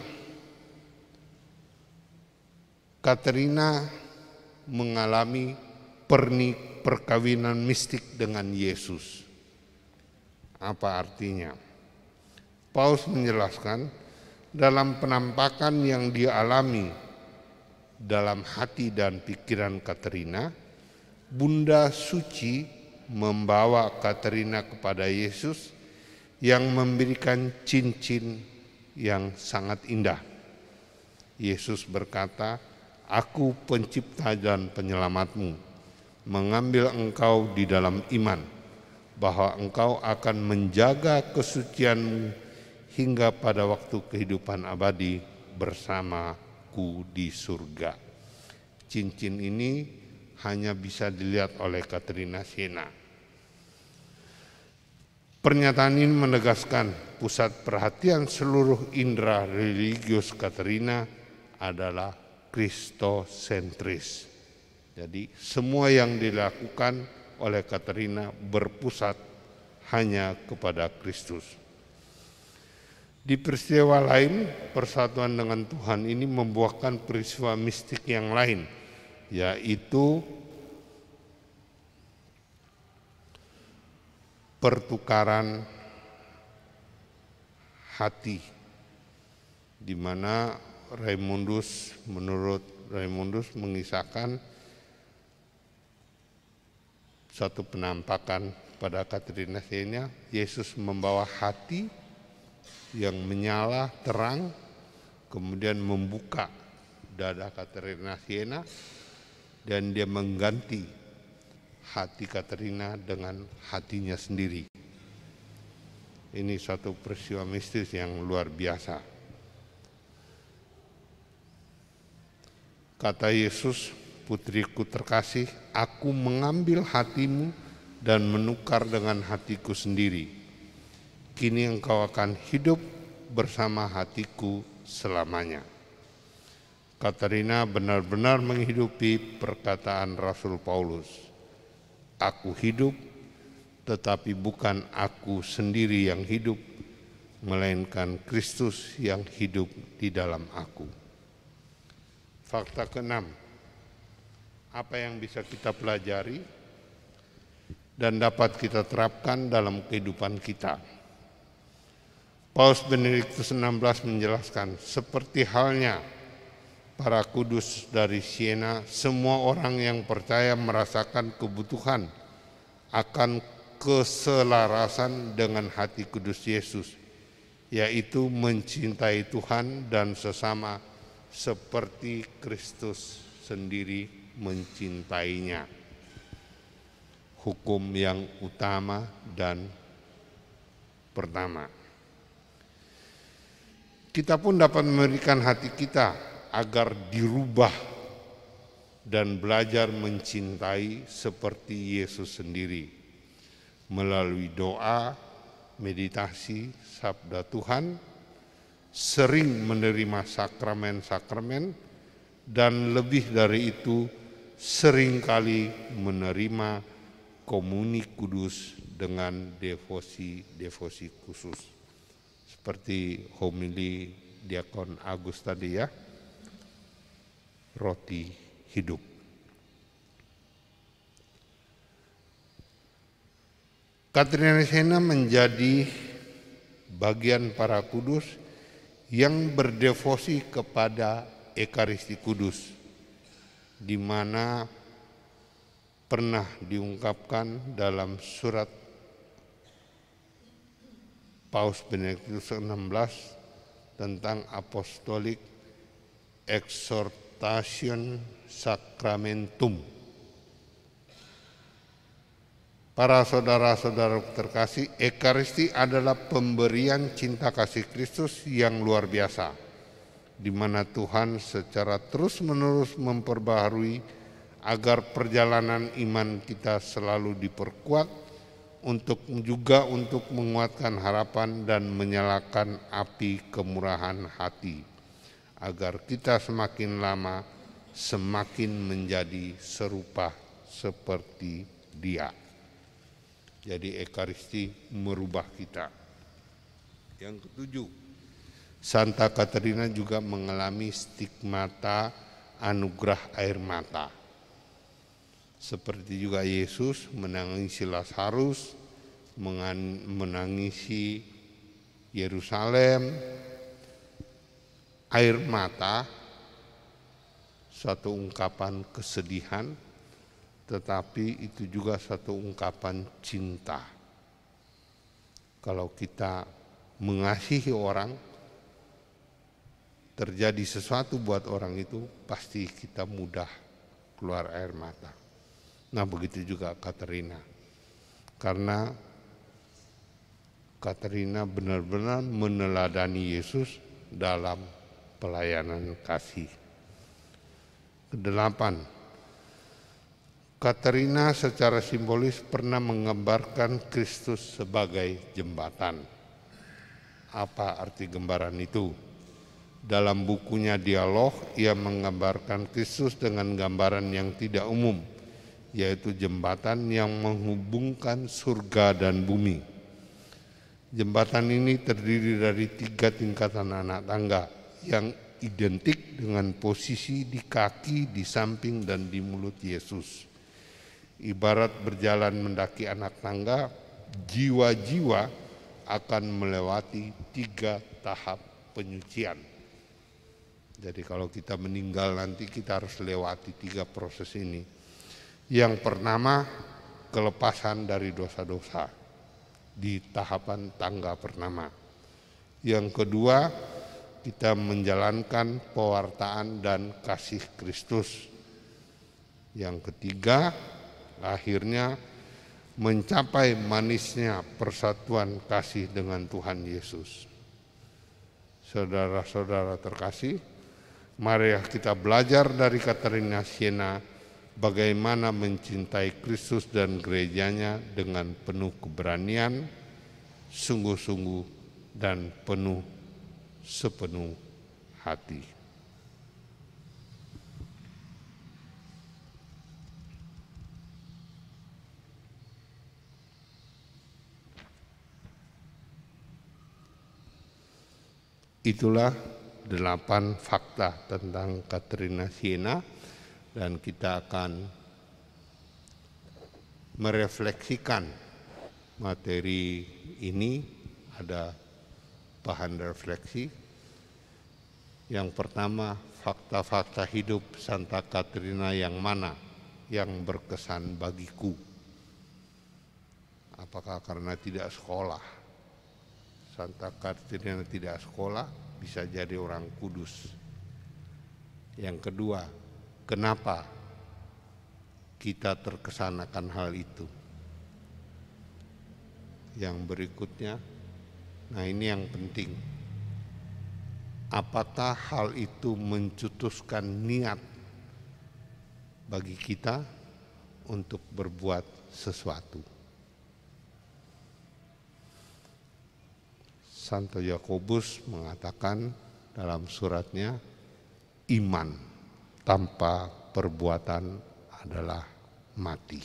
Katerina mengalami perkawinan mistik dengan Yesus. Apa artinya? Paulus menjelaskan dalam penampakan yang dialami dalam hati dan pikiran Katerina, Bunda Suci membawa Katerina kepada Yesus yang memberikan cincin yang sangat indah. Yesus berkata, "Aku pencipta dan penyelamatmu, mengambil engkau di dalam iman, bahwa engkau akan menjaga kesucianmu hingga pada waktu kehidupan abadi bersamaku di surga." Cincin ini hanya bisa dilihat oleh Katerina Siena. Pernyataan ini menegaskan pusat perhatian seluruh indera religius Katerina adalah kristosentris. Jadi semua yang dilakukan oleh Katerina berpusat hanya kepada Kristus. Di peristiwa lain, persatuan dengan Tuhan ini membuahkan peristiwa mistik yang lain, yaitu pertukaran hati, di mana menurut Raimundus mengisahkan satu penampakan pada Katerina Siena. Yesus membawa hati yang menyala terang, kemudian membuka dada Katerina Siena, dan dia mengganti hati Katerina dengan hatinya sendiri. Ini satu peristiwa mistis yang luar biasa. Kata Yesus, "Putriku terkasih, aku mengambil hatimu dan menukar dengan hatiku sendiri. Kini engkau akan hidup bersama hatiku selamanya." Katerina benar-benar menghidupi perkataan Rasul Paulus, "Aku hidup, tetapi bukan aku sendiri yang hidup, melainkan Kristus yang hidup di dalam aku." Fakta keenam, apa yang bisa kita pelajari dan dapat kita terapkan dalam kehidupan kita. Paus Benediktus XVI menjelaskan, seperti halnya para kudus dari Siena, semua orang yang percaya merasakan kebutuhan akan keselarasan dengan hati kudus Yesus, yaitu mencintai Tuhan dan sesama seperti Kristus sendiri mencintainya. Hukum yang utama dan pertama. Kita pun dapat memberikan hati kita agar dirubah dan belajar mencintai seperti Yesus sendiri melalui doa, meditasi, sabda Tuhan, sering menerima sakramen-sakramen, dan lebih dari itu seringkali menerima komuni kudus dengan devosi-devosi khusus. Seperti homili Diakon Agus tadi ya, roti hidup. Katerina Siena menjadi bagian para kudus yang berdevosi kepada Ekaristi Kudus, di mana pernah diungkapkan dalam surat Paus Benediktus XVI tentang Apostolic Exhortation Sacramentum. Para saudara-saudara terkasih, Ekaristi adalah pemberian cinta kasih Kristus yang luar biasa, di mana Tuhan secara terus-menerus memperbaharui agar perjalanan iman kita selalu diperkuat untuk menguatkan harapan dan menyalakan api kemurahan hati, agar kita semakin lama semakin menjadi serupa seperti Dia. Jadi Ekaristi merubah kita. Yang ketujuh, Santa Katerina juga mengalami stigmata anugerah air mata. Seperti juga Yesus menangisi Lazarus, menangisi Yerusalem. Air mata suatu ungkapan kesedihan, tetapi itu juga satu ungkapan cinta. Kalau kita mengasihi orang, terjadi sesuatu buat orang itu, pasti kita mudah keluar air mata. Nah, begitu juga Katerina. Karena Katerina benar-benar meneladani Yesus dalam pelayanan kasih. Kedelapan, Katerina secara simbolis pernah menggambarkan Kristus sebagai jembatan. Apa arti gambaran itu? Dalam bukunya Dialog, ia menggambarkan Kristus dengan gambaran yang tidak umum, yaitu jembatan yang menghubungkan surga dan bumi. Jembatan ini terdiri dari 3 tingkatan anak tangga yang identik dengan posisi di kaki, di samping, dan di mulut Yesus. Ibarat berjalan mendaki anak tangga, jiwa-jiwa akan melewati 3 tahap penyucian. Jadi kalau kita meninggal nanti kita harus lewati 3 proses ini. Yang pertama, kelepasan dari dosa-dosa di tahapan tangga pertama. Yang kedua, kita menjalankan pewartaan dan kasih Kristus. Yang ketiga, akhirnya mencapai manisnya persatuan kasih dengan Tuhan Yesus. Saudara-saudara terkasih, mari kita belajar dari Katerina Siena bagaimana mencintai Kristus dan gerejanya dengan penuh keberanian, sungguh-sungguh, dan sepenuh hati. Itulah 8 fakta tentang Katerina Siena, dan kita akan merefleksikan materi ini. Ada bahan refleksi. Yang pertama, fakta-fakta hidup Santa Katerina yang mana yang berkesan bagiku? Apakah karena tidak sekolah? Santa Katerina tidak sekolah, bisa jadi orang kudus. Yang kedua, kenapa kita terkesan akan hal itu? Yang berikutnya, nah ini yang penting. Apakah hal itu mencetuskan niat bagi kita untuk berbuat sesuatu? Santo Yakobus mengatakan dalam suratnya, iman tanpa perbuatan adalah mati.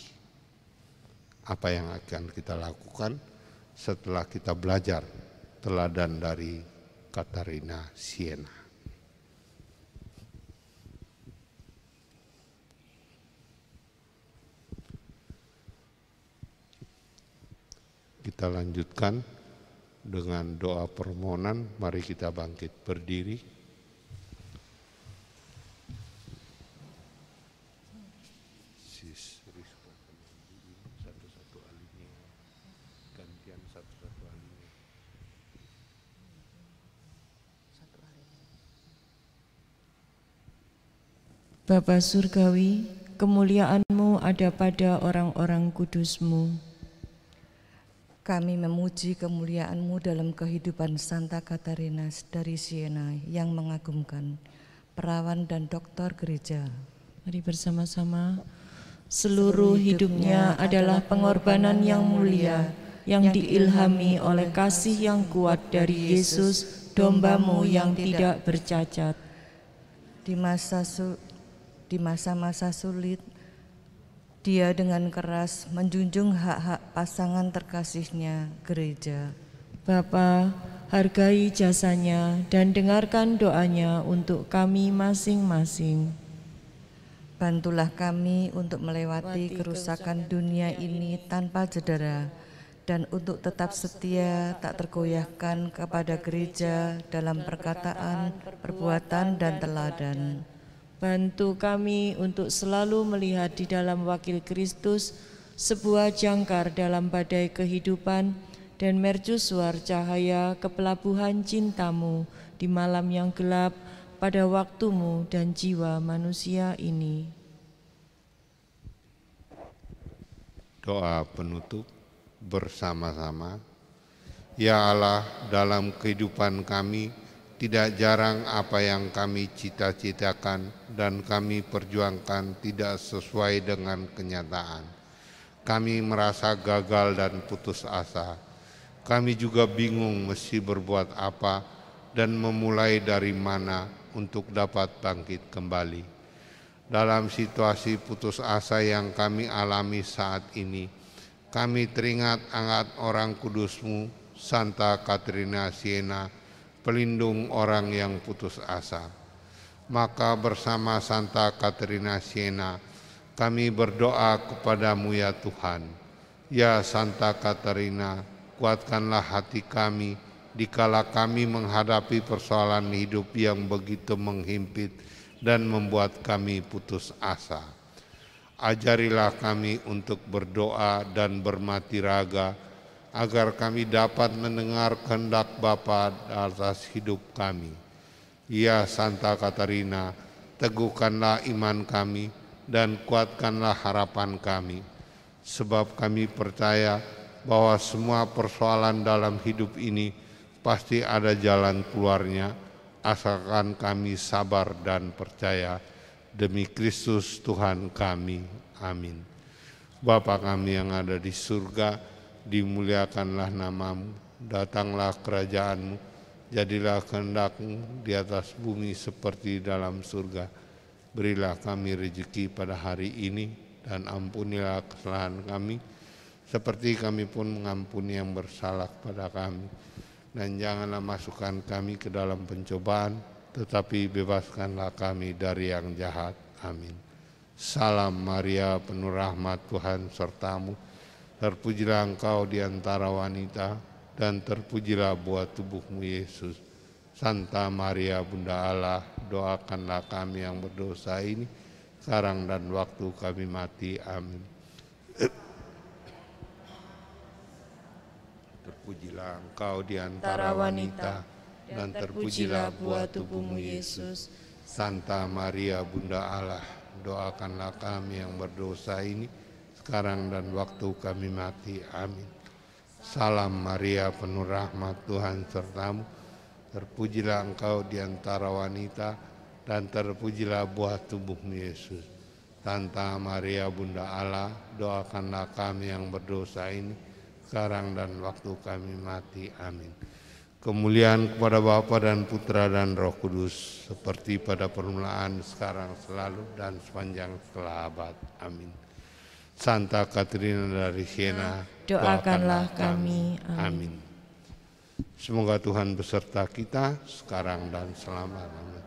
Apa yang akan kita lakukan setelah kita belajar teladan dari Katerina Siena? Kita lanjutkan dengan doa permohonan. Mari kita bangkit berdiri. Bapa Surgawi, kemuliaan-Mu ada pada orang-orang kudus-Mu. Kami memuji kemuliaan-Mu dalam kehidupan Santa Katerina dari Siena yang mengagumkan, perawan dan dokter gereja. Mari bersama-sama Seluruh hidupnya adalah pengorbanan yang mulia, yang diilhami oleh kasih yang kuat dari Yesus, domba-Mu yang tidak bercacat. Di masa-masa sulit, Dia dengan keras menjunjung hak-hak pasangan terkasihnya, gereja. Bapa, hargai jasanya dan dengarkan doanya untuk kami masing-masing. Bantulah kami untuk melewati kerusakan dunia ini tanpa cedera, dan untuk tetap setia tak tergoyahkan kepada gereja dalam perkataan, perbuatan, dan teladan. Bantu kami untuk selalu melihat di dalam wakil Kristus sebuah jangkar dalam badai kehidupan dan mercusuar cahaya kepelabuhan cinta-Mu di malam yang gelap pada waktu-Mu dan jiwa manusia ini. Doa penutup bersama-sama. Ya Allah, dalam kehidupan kami tidak jarang apa yang kami cita-citakan dan kami perjuangkan tidak sesuai dengan kenyataan. Kami merasa gagal dan putus asa. Kami juga bingung mesti berbuat apa dan memulai dari mana untuk dapat bangkit kembali. Dalam situasi putus asa yang kami alami saat ini, kami teringat angkat orang kudus-Mu, Santa Katerina Siena, pelindung orang yang putus asa. Maka bersama Santa Katerina Siena, kami berdoa kepada-Mu ya Tuhan. Ya Santa Katerina, kuatkanlah hati kami dikala kami menghadapi persoalan hidup yang begitu menghimpit dan membuat kami putus asa. Ajarilah kami untuk berdoa dan bermati raga, agar kami dapat mendengar kehendak Bapa atas hidup kami. Ya Santa Katerina, teguhkanlah iman kami dan kuatkanlah harapan kami, sebab kami percaya bahwa semua persoalan dalam hidup ini pasti ada jalan keluarnya, asalkan kami sabar dan percaya. Demi Kristus Tuhan kami. Amin. Bapa kami yang ada di surga, dimuliakanlah nama-Mu, datanglah kerajaan-Mu, jadilah kehendak-Mu di atas bumi seperti dalam surga. Berilah kami rezeki pada hari ini, dan ampunilah kesalahan kami, seperti kami pun mengampuni yang bersalah pada kami. Dan janganlah masukkan kami ke dalam pencobaan, tetapi bebaskanlah kami dari yang jahat. Amin. Salam Maria, penuh rahmat, Tuhan serta-Mu. Terpujilah Engkau di antara wanita, dan terpujilah buah tubuh-Mu Yesus. Santa Maria, Bunda Allah, doakanlah kami yang berdosa ini, sekarang dan waktu kami mati. Amin. Terpujilah Engkau di antara wanita, dan terpujilah buah tubuh-Mu Yesus. Santa Maria, Bunda Allah, doakanlah kami yang berdosa ini, sekarang dan waktu kami mati. Amin. Salam Maria, penuh rahmat, Tuhan serta-Mu. Terpujilah Engkau di antara wanita, dan terpujilah buah tubuh-Mu Yesus. Santa Maria, Bunda Allah, doakanlah kami yang berdosa ini, sekarang dan waktu kami mati. Amin. Kemuliaan kepada Bapa dan Putra dan Roh Kudus, seperti pada permulaan, sekarang, selalu, dan sepanjang segala abad. Amin. Santa Katerina dari Siena, doakanlah kami. Amin. Semoga Tuhan beserta kita sekarang dan selama-lamanya.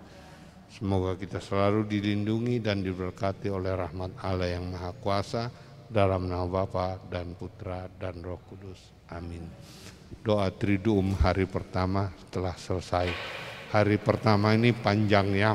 Semoga kita selalu dilindungi dan diberkati oleh rahmat Allah yang Maha Kuasa, dalam nama Bapa dan Putra dan Roh Kudus. Amin. Doa Triduum hari pertama telah selesai. Hari pertama ini panjangnya